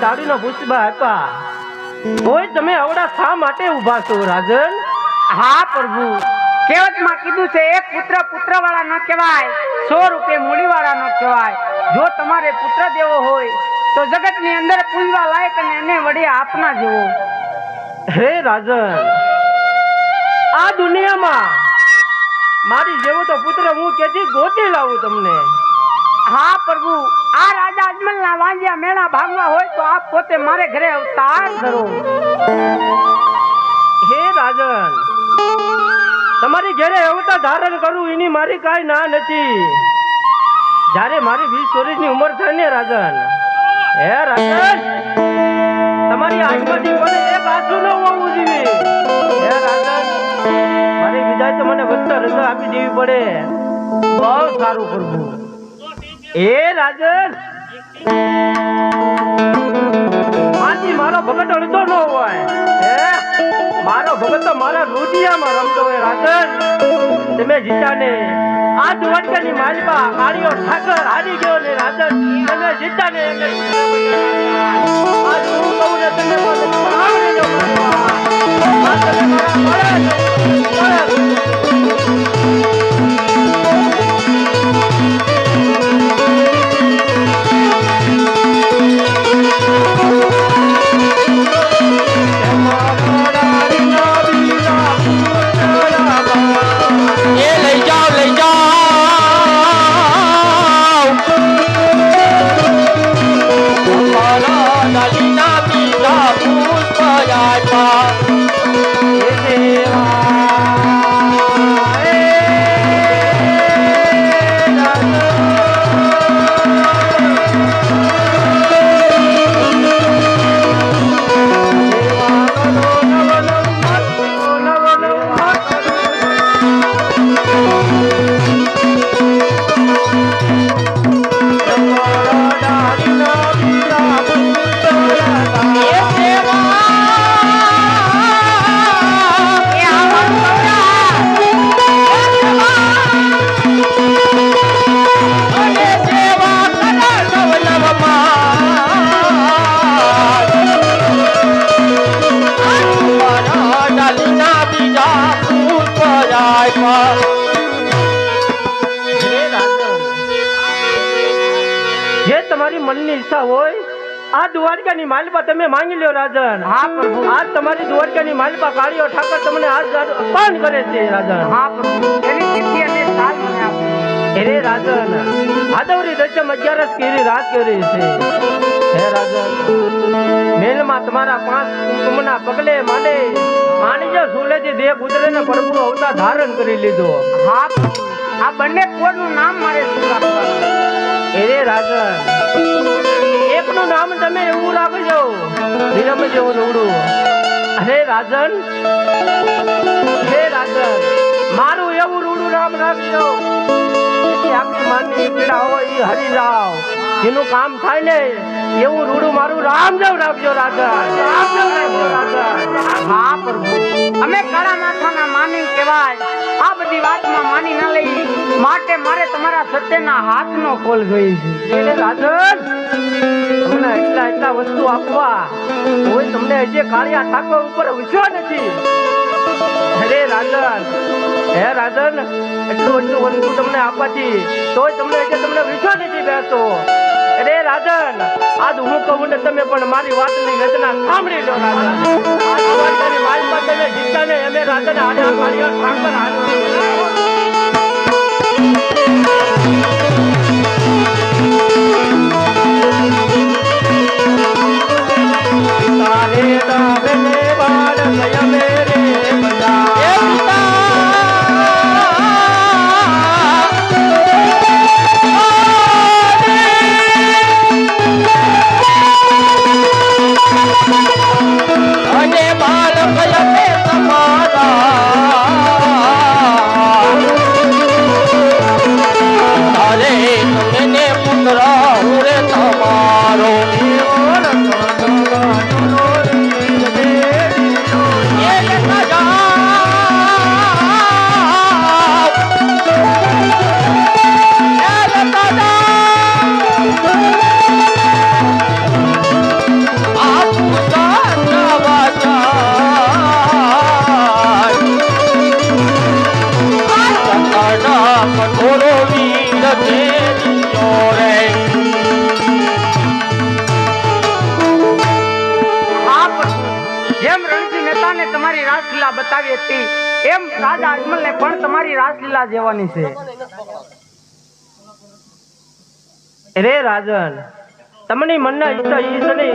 દારૂનો પુષ્પા આપ્યા કોઈ તમે આવડા શા માટે ઉભા છો રાજન? હા પ્રભુ, કહેવતમાં કીધું છે એક પુત્ર પુત્ર વાળા ન કહેવાય, 100 રૂપિયા મૂડી વાળા ન કહેવાય. જો તમારે પુત્ર દેવો હોય તો જગત ની અંદર પૂજવા લાયક અને એને વડે આપના જેવો. હે રાજન, આ દુનિયામાં મારી જેવો તો પુત્ર હું કેથી ગોતી લાવું તમને? હા પ્રભુ, આ રાજા અજમલના વાંજ્યા મેળા ભાગવા હોય તો આપ પોતે મારે ઘરે અવતાર ધરો. હે રાજન, તમારી ઘરે અવતાર ધારણ કરું એની મારી કાંઈ ના નથી. જ્યારે મારી 20 વર્ષની ઉંમર થાય ને રાજન, હે રાજન, તમારી આંખમાંથી મને એક આંસુ ન હોવું જોઈએ. હે રાજન, મારી વિદાય તો મને વસ્ત્ર રજા આપી દેવી પડે. બહુ સારું પ્રભુ. એ રાજન, આથી મારો ભગત અડધો ન હોય. હે મારો ભગત તો મારા રોટિયામાં રમતો હોય. રાજન, તમે જીતા ને આ દ્વારકાની માલપા કાળીઓ ઠાકર હારી ગયો ને. રાજન, તમે જીતા ને આજ હું કહું ને તમે મને સાંભળી લો. આ તમે મારા મનની ઈચ્છા હોય આ દ્વારકાની માલપા તમે માંગી લ્યો રાજન. હા પ્રભુ. આજ તમારી દ્વારકાની માલપા કાળીઓ ઠાકર તમને આજ અપમાન કરે છે રાજન. હા પ્રભુ, એની ચિઠ્ઠી અને સાલ મને આપો. અરે રાજન, આદવરી દશમ 11 કેરી રાત કરી છે. હે રાજન, મેલમાં તમારા 5 કુંકુમના પગલે માંડે માનીજો સુલેથી દેહ ગુજરેને પ્રભુ અવતાર ધારણ કરી લીધો. હા પ્રભુ, આ બંને કોડનું નામ મારે શું રાખવાનું? અરે રાજન, એકનું નામ તમે એવું રાખજો વિરમ જેવું નવડું. અરે રાજન, હે રાજન, મારું એવું રૂડું નામ રાખજો આપણી માનની પીડા હોય એ હરી જાવ. જેનું કામ થાય ને એવું રૂડું મારું રામદેવ રાખજો રાજન. રામદેવ રાખજો રાજન. હા પ્રભુ, અમે કાળા માથાના માની કહેવાય. આ બધી વાતમાં માની ના લઈ માટે મારે તમારા સત્યના હાથનો કોલ જોઈ છે. એટલે રાજન, તમને એટલા વસ્તુ આપવા કોઈ તમને હજી કાળિયા ઠાકોર ઉપર વિશ્વાસ નથી. અરે રાજન, હે રાજન, એટલું વસ્તુ તમને આપવાથી તોય તમને વિશ્વાસ નથી બેસતો. અરે રાજન, આજ હું કહું ને તમે પણ મારી વાતની રચના સાંભળી લો રાજન. આ દ્વારકાની માલપા તમે જીતતા ને અમે રાજન હાડ્યા કાળિયા ઠાકર હાડ્યા. તારે તારે બાળ ગયા મેરે બજા અને બાળ ગયા મે તમારા તમારી રાસલીલા બતાવી હતી એમ રાજા અજમલને પણ તમારી રાસલીલા જેવાની છે. રે રાજન, તમને મનના ઈચ્છા ઈ છે ને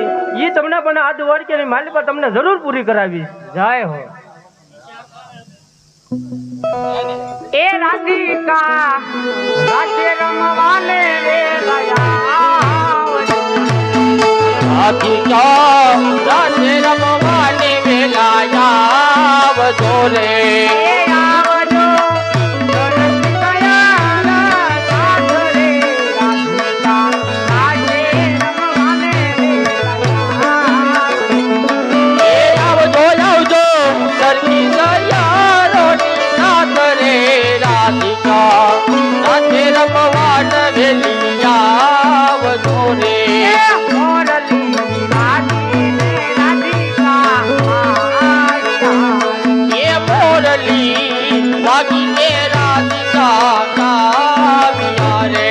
ઈ તમને પણ આજ વાડકેની માલિક તમને જરૂર પૂરી કરાવીશ. જય હો. એ રાધિકા રાધે રમવાને રે રાધિકા રાધે રમવાની વેલાયા આવજો રે. રાધે રમવાન વેલિયા આવજો રે. એ મોરલી વાગીને રાધિકા ગાવ્યા રે.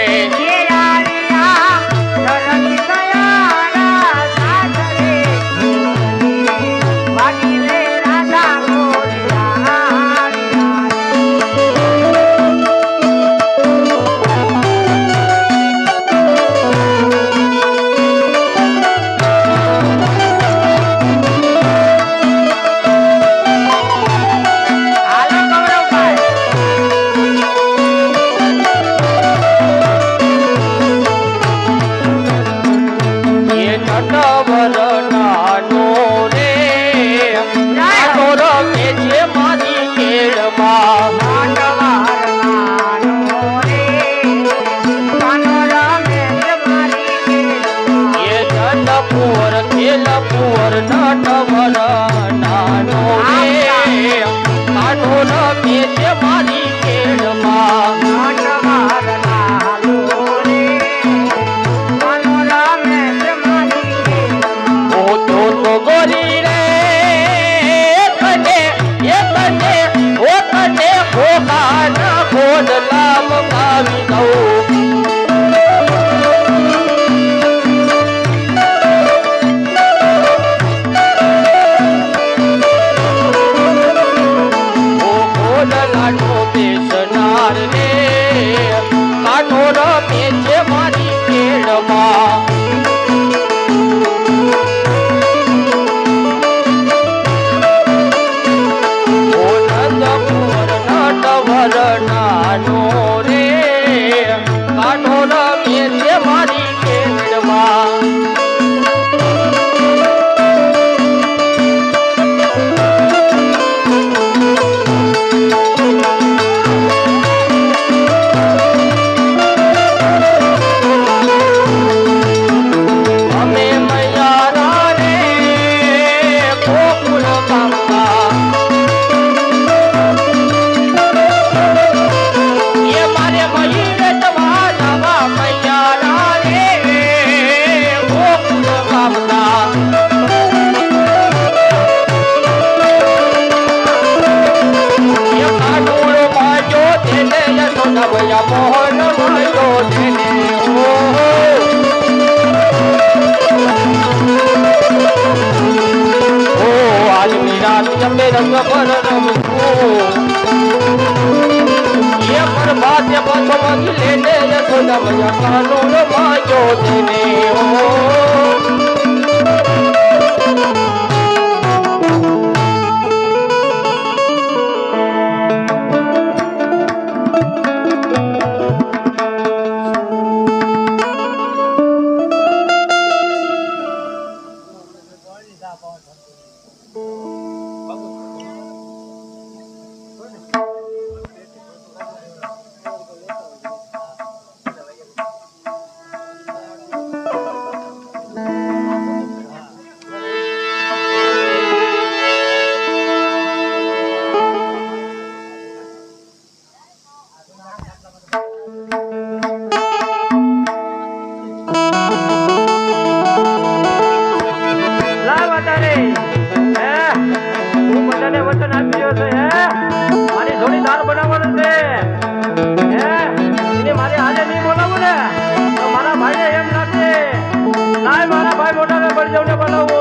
મારા ભાઈ મોટાને બળજવને બોલાવો.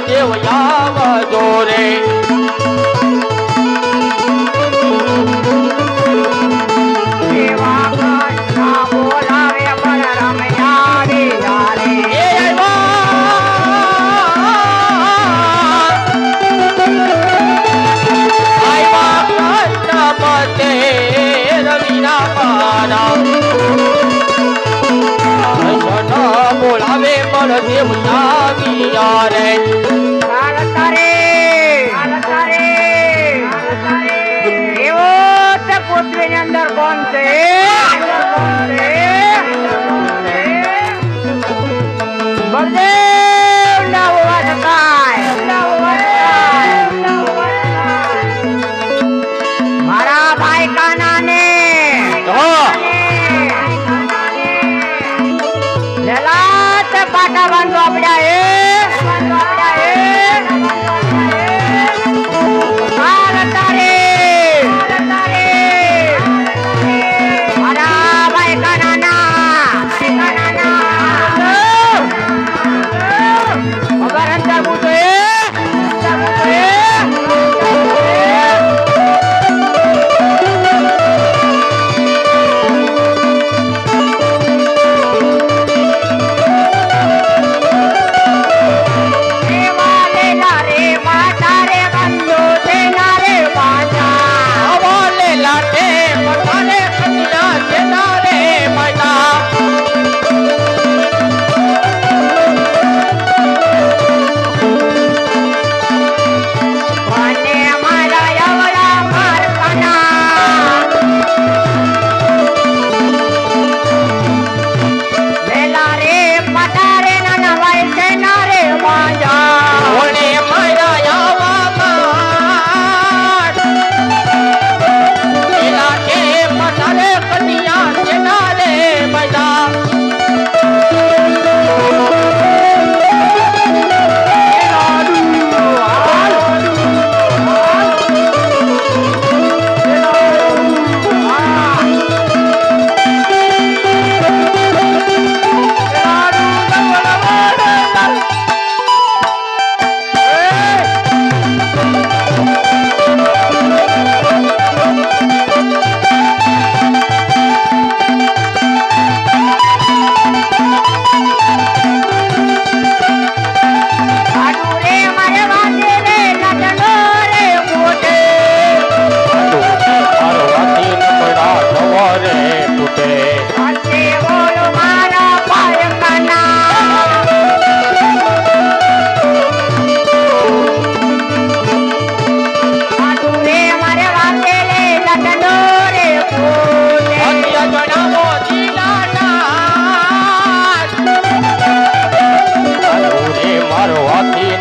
દેવ આવજો રે એવા કૃષ્ણ બોલાવે બલરામ આવી જારે. એ આવ્યા કૃષ્ણ પતે રવિના પારા કૃષ્ણ બોલાવે બળદેવ આવ્યા રે ચાલતા રે, ચાલતા રે. એવો તે પૃથ્વીની અંદર કોણ છે? બળદેવના હોવા છતાંય, મારા ભાઈ કાનાને લેલા તે પાટા બાંધો આપડ્યા એ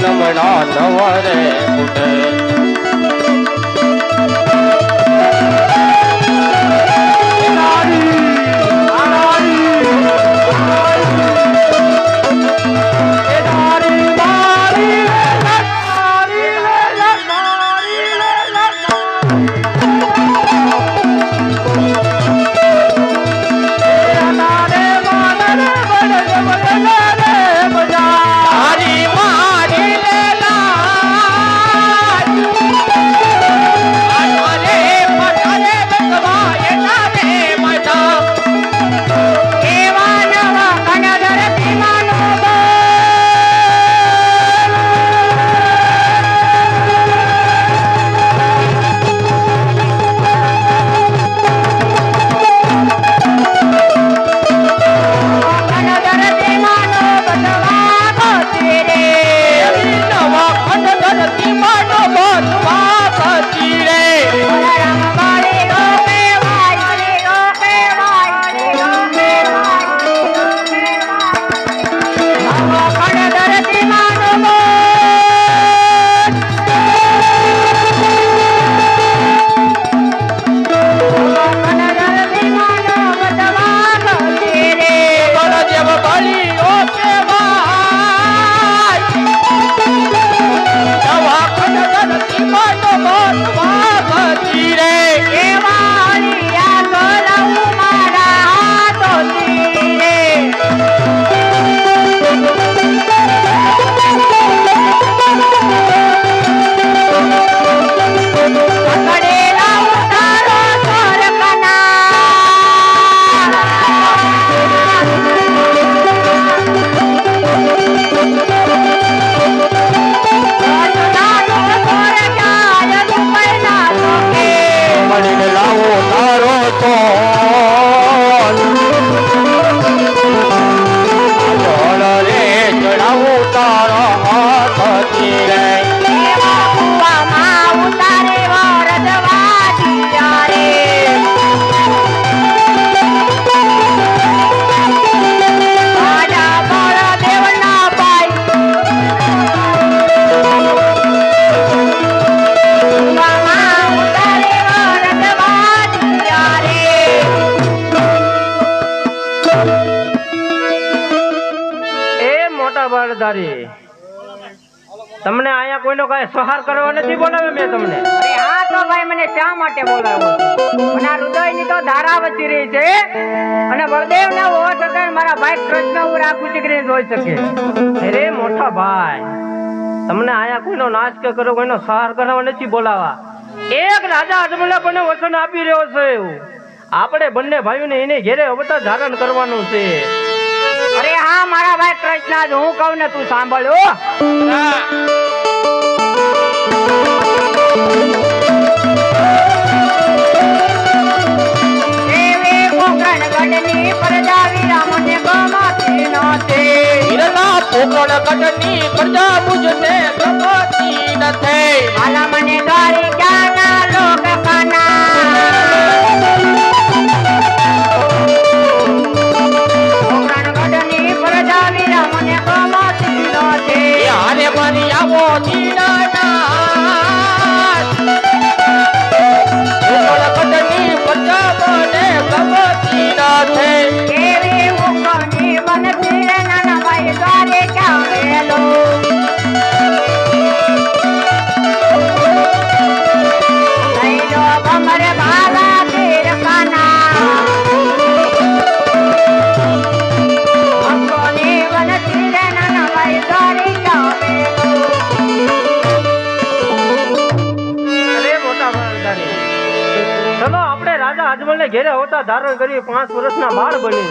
નમણા નવરે ઉઠે માલધારી તમને અહીંયા કોઈનો કઈ સહાર કરવા નથી બોલાવ્યો મેં તમને. અરે હા તો ભાઈ મને શા માટે બોલાવ્યો છે? મને આ હૃદયની તો ધારા વચી રહી છે અને બળદેવ ના હોવા છતાં મારા ભાઈ કૃષ્ણ હું આખું ચીકરી જોઈ શકે. અરે મોટા ભાઈ તમને અહીંયા કોઈનો નાશ કે કરો કોઈનો સહાર કરવા નથી બોલાવા. એક રાજા અજમલે પણ વચન આપી રહ્યો છે આપણે બંને ભાઈઓને એને ઘેરે અવતાર ધારણ કરવાનું છે. અરે હા મારા ભાઈ કૃષ્ણ હું કહું ને તું સાંભળો. ગઢની પ્રજા વિરામને ગમાતી નથી. વીરલા પોકળગઢની પ્રજા મુજને ગમતી નથી. આલા મને ગારી ક્યાંના લોક ખાના. ગઢની પ્રજા વિરામને ગમાતી નથી. હારે મારી આવો દીનાનાથ. પોકળગઢની પ્રજા મને ગમતી નથી. એવી ઉગની બનતી રે નાના ભાઈ દ્વારે ક્યાં વેલો. લઈ લો ભમરે ભાલા તીર કાના. ઉગની બનતી રે નાના ભાઈ દ્વારે ક્યાં વેલો. અરે મોટા માલધારી ચલો આપણે રાજા અજમલને ઘેરે અવતાર ધારણ કરી 5 વર્ષના બાળ બની.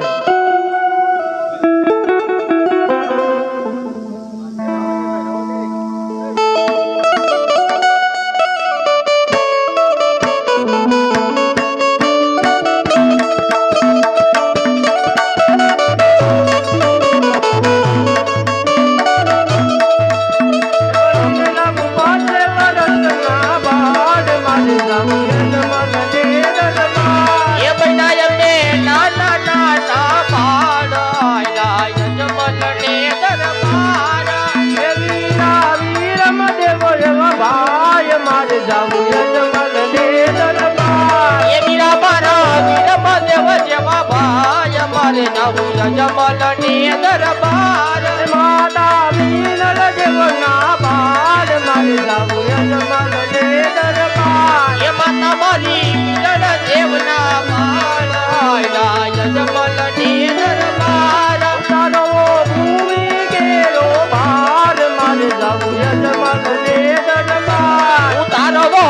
એ બનાયને નાના નાના પાડાયલા યજમલને દરબાર. હે વીરા વીરમ દેવો એવા ભાઈ મારે જાવું યજમલને દરબાર. એ વીરા મારા વીરમ દેવ જેવા ભાઈ મારે જાવું યજમલને દરબાર. માતા વીરલ દેવના ભાર મારે જાવું યજમલને દરબાર. એ માતા મારી વીરલ દેવના પાડાયલા યજમલને દરબાર. તારો ભૂમિ કેરો ભાર મારે જાવું યજમલને દરબાર. ઉતારવો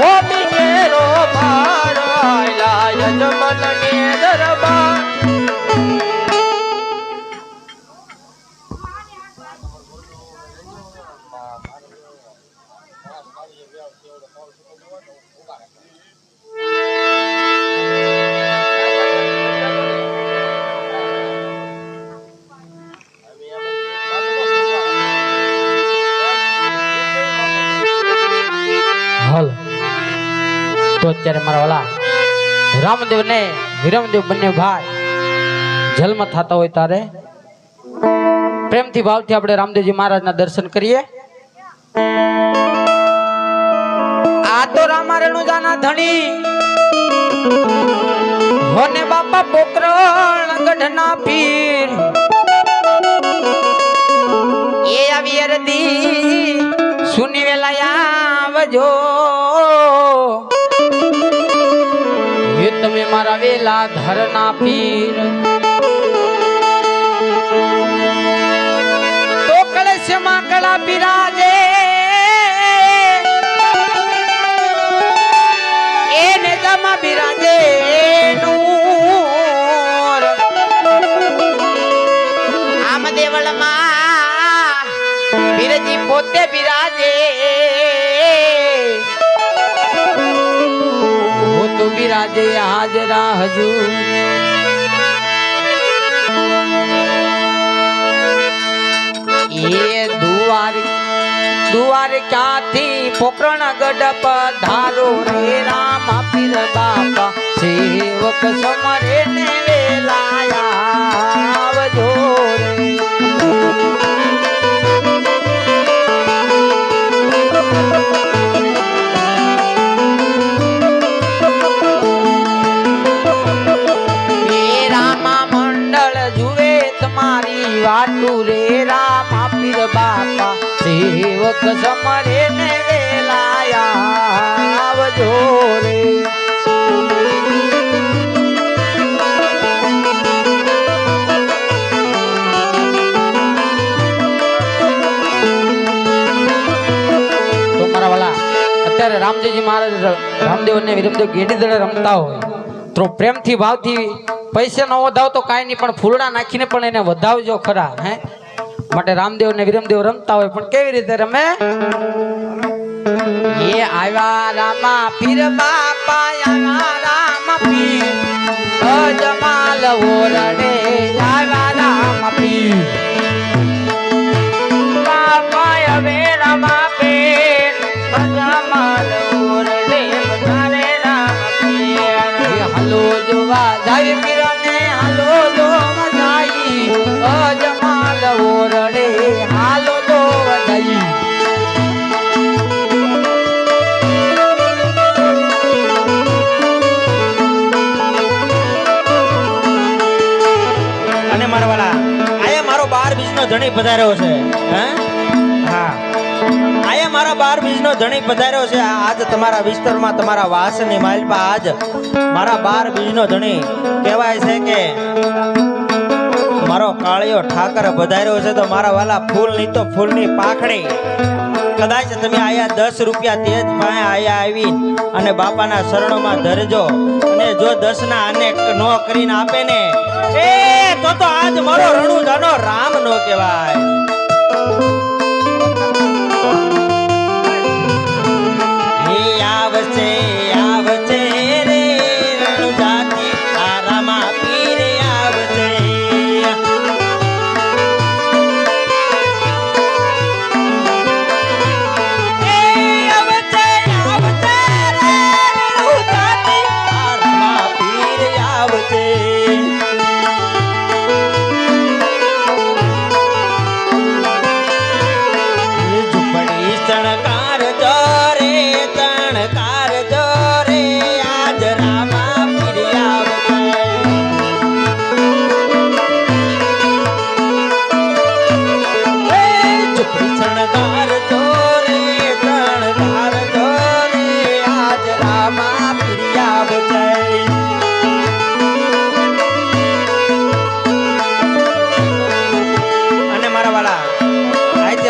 ઓ મીરો પાડાયલા યજમલને દરબાર. હાલ તો અત્યારે મારા વાલા રામદેવ ને વિરમદેવ બંને ભાઈ જન્મ થતા હોય તારે પ્રેમથી ભાવથી આપણે રામદેવજી મહારાજના દર્શન કરીએ. આ તો રામારેણુ જાના ધણી હોને બાપા પોકરણ ગઢના પીર. એ આવી અરદી સુની વેલા આવજો. એ તમે મારા વેલા ધરના પીર. તો કળશમાં કળા બિરાજે એને જમા બિરાજે નૂર. આમ દેવળમાં બિરજી પોતે બિરાજે. હું તો બિરાજે હાજરા હજુર. એ દુવાર ક્યાંથી પોકરણ ગઢ પધારો રે રામ પીર બાપા. સેવક સમરે ને વેલાયા આવજો રે. રામા મંડળ જુએ તમારી વાટુ રે રામ સેવક સમરે ને વેલાયા આવજો રે. તો મારા વાલા અત્યારે રામદેવજી મહારાજ રામદેવ અને વિરમદેવ ગેડી દળે રમતા હોય તો પ્રેમથી ભાવથી પૈસા ન વધાવ તો કાંઈ નહીં, પણ ફૂલડા નાખીને પણ એને વધાવજો ખરા. હે માટે રામદેવ ને વિરમદેવ રમતા હોય પણ કેવી રીતે રમે? એ આવ્યા રામા પીર બાપા, આવ્યા રામા પીર અજમાલ ઓરડે, આવ્યા રામા પીર બાપા હવે રામા પીર અજમાલ ઓરડે, બધારે રામા પીર. હાલો જોવા જાય પીરને, હાલો જોવા જાય અજમાલ ઓરડે, હાલો જોવા જાય. અને મારા વાલા આયા મારો 12 બીજનો ધણી પધાર્યો છે. હે હા, આયા મારા 12 બીજનો ધણી પધાર્યો છે. આજ તમારા વિસ્તારમાં તમારા વાસની માલપા આજ મારા 12 બીજનો ધણી કહેવાય છે કે મારો કાળિયો ઠાકર પધાર્યો છે. તો મારા વાલા ફૂલની તો ફૂલની પાખડી કદાચ તમે આયા 10 રૂપિયા તેજ પાસે આયા આવી અને બાપાના શરણોમાં ધરજો, અને જો 10 ના અનેક નો કરીને આપે ને એ તો આજ મારો રણુજાનો રામ નો કહેવાય. એ આવશે આવશે રે રણુજાતી આ રામા પીર આવશે.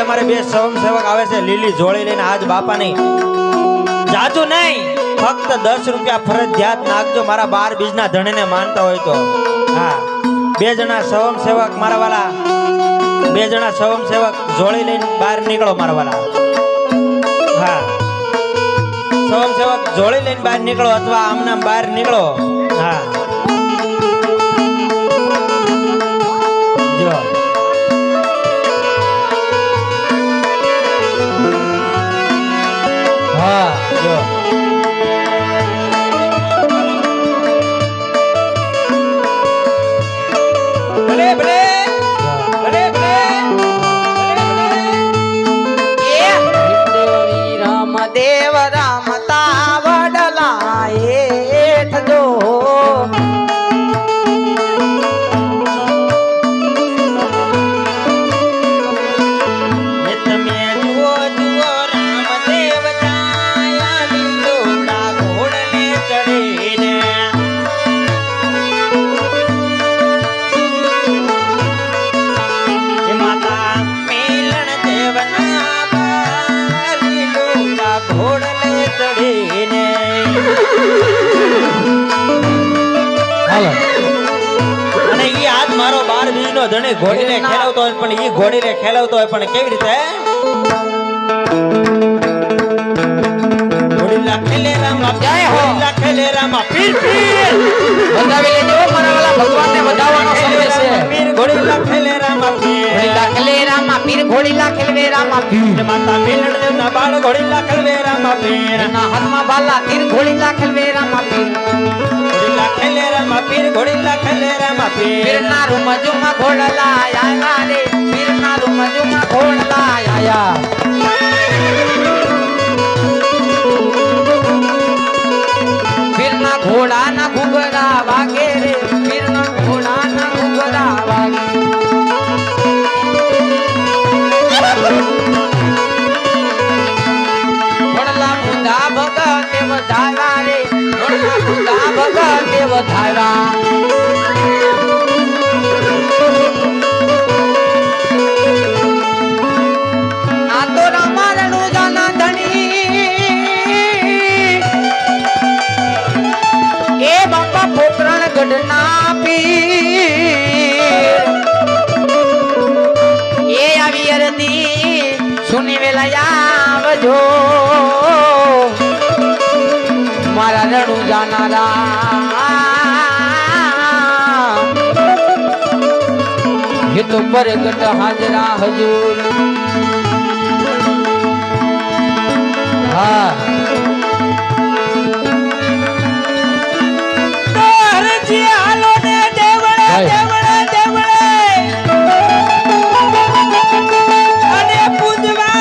અમારે બે સ્વયંસેવક આવે છે લીલી જોડી લઈને આજ બાપાની જાજુ નહીં, ફક્ત 10 રૂપિયા ફરજિયાત નાખજો મારા 12 બીજના ધણીને માનતા હોય તો. હા, 2 જણા સ્વયંસેવક મારા વાલા, 2 જણા સ્વયંસેવક જોડી લઈને બહાર નીકળો મારા વાલા. હા, સ્વયંસેવક જોડી લઈને બહાર નીકળો અથવા આમના બહાર નીકળો. હા જો જો ભલે ભલે ભલે ભલે રામદેવ રામતા વડલા એઠ જો મારો 12 બીજનો ધણી ઘોડીને ખેલાવતો હોય પણ ઈ ઘોડીને ખેલાવતો હોય પણ કેવી રીતે? ઘોડીલા ખેલે રામા જય હો, ઘોડીલા ખેલે રામા પીર પીર વધાવી લેજો મારા વાલા, ભગવાનને વધાવવાનો સમય છે. પીર ઘોડીલા ખેલે રામા પીર, ઘોડીલા ખેલે રામા પીર, ઘોડીલા ખેલવે રામા પીર. માતા મેલણ દેવના બાળ ઘોડીલા ખેલવે રામા પીર, ના હાથમાં બાલા તીર ઘોડીલા ખેલવે રામા પીર. ઘોડીલા ખેલે રામા પીર, ઘોડીલા ખેલે રામા પીર. પીરના રૂમજુમાં ઘોડલા આયા રે, પીરના રૂમજુમાં ઘોડલા આયા. પીરના ઘોડાના ઘુઘરા વાગે રે, પીરના ઘોડાના ઘુઘરા વાગે. ભગતે વધારા આ તો રામાયણનું જાના ધણી એ બાપા પોકરણ ગઢના પીર એ આવી અરદી સુની વેલા આવજો મારા રણુ જાનારા એ તો પ્રગટ હાજરા હજૂર હા હાલો ને દેવળે દેવળે દેવળે અને પૂજવા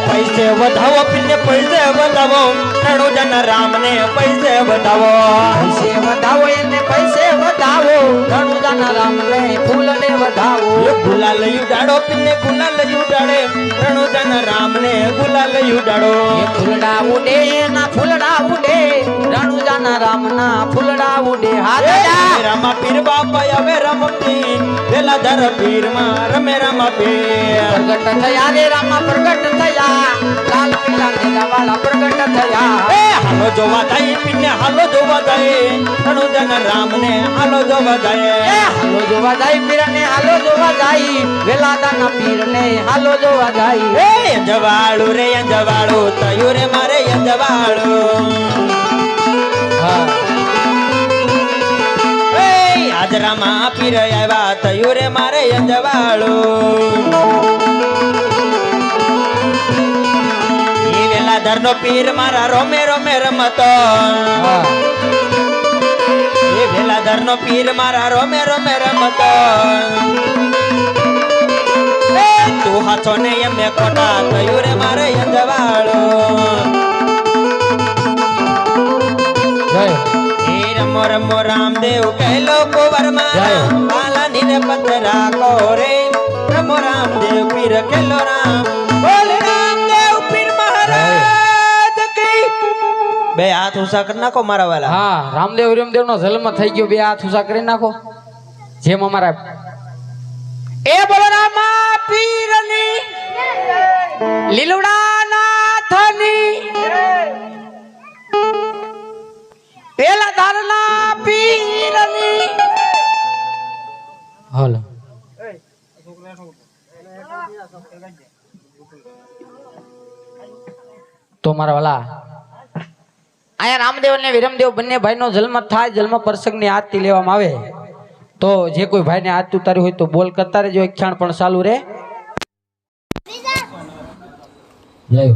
પૈસે વધાવો પીને પૈસે વધાવો રણુ જન રામ ને પૈસે વધાવો પૈસે વધાવો એને પૈસે વધાવો રણુ જાના રામ ને ફૂલ ને વધાવો ગુલાલ ઉડાડો પીને ગુલાલ ઉડાડે રણુ જન રામ ને ગુલાલ ઉડાડો ફૂલડા ઉડે એના ફૂલડા ઉડે રણુ જાના રામ ના ફૂલડા ઉડે હાથ રામા પીર બાપા હવે રમતી વેલા ધર પીર માં રમે રામા પીર પ્રગટ થયા રે રામા પ્રગટ થયા લાલ પીલા ને વાલા પ્રગટ થયા હાલો જોવા જાય પીને હાલો જોવા જાય રણુ જન રામ ને હાલો જોવા જાય હાલો જોવા જાય પીર ને હાલો જોવા જાય વેલા દાના પીર ને હાલો જોવા જાય અંજવાળું રે અંજવાળું તયું રે મારે અંજવાળું હાજરામાં પીર આવ્યા તયું રે મારે અંજવાળું એ વેલાધર નો પીર મારા રોમે રોમે રમતો એ વેલાધર નો પીર મારા રોમે રોમે રમતો તું હાથો ને એમને ખોટા તયું રે મારે અંજવાળું રમો રમો રામદેવ કહેલો કુંવરમાં વાલા નીરે પતરા કોરે રમો રામદેવ પીર કહેલો રામ બોલ રામદેવ પીર મહારાજ કી બે હાથ ઊંચા કરી નાખો મારા વાલા હા રામદેવ નો જન્મ થઈ ગયો બે હાથ ઊંચા કરી નાખો જેમ અમારા એ બોલો રામા પીરની લીલુડા નાથની પેલા ધારના પીરની હાલો તો મારા વાલા આયા રામદેવ અને વિરમદેવ બંને ભાઈનો જન્મ થાય જન્મ પ્રસંગની આજથી લેવામાં આવે તો જે કોઈ ભાઈને હાથ ઉતાર્યું હોય તો બોલ કરતા રહેજો એક ક્ષણ પણ ચાલુ રહે જય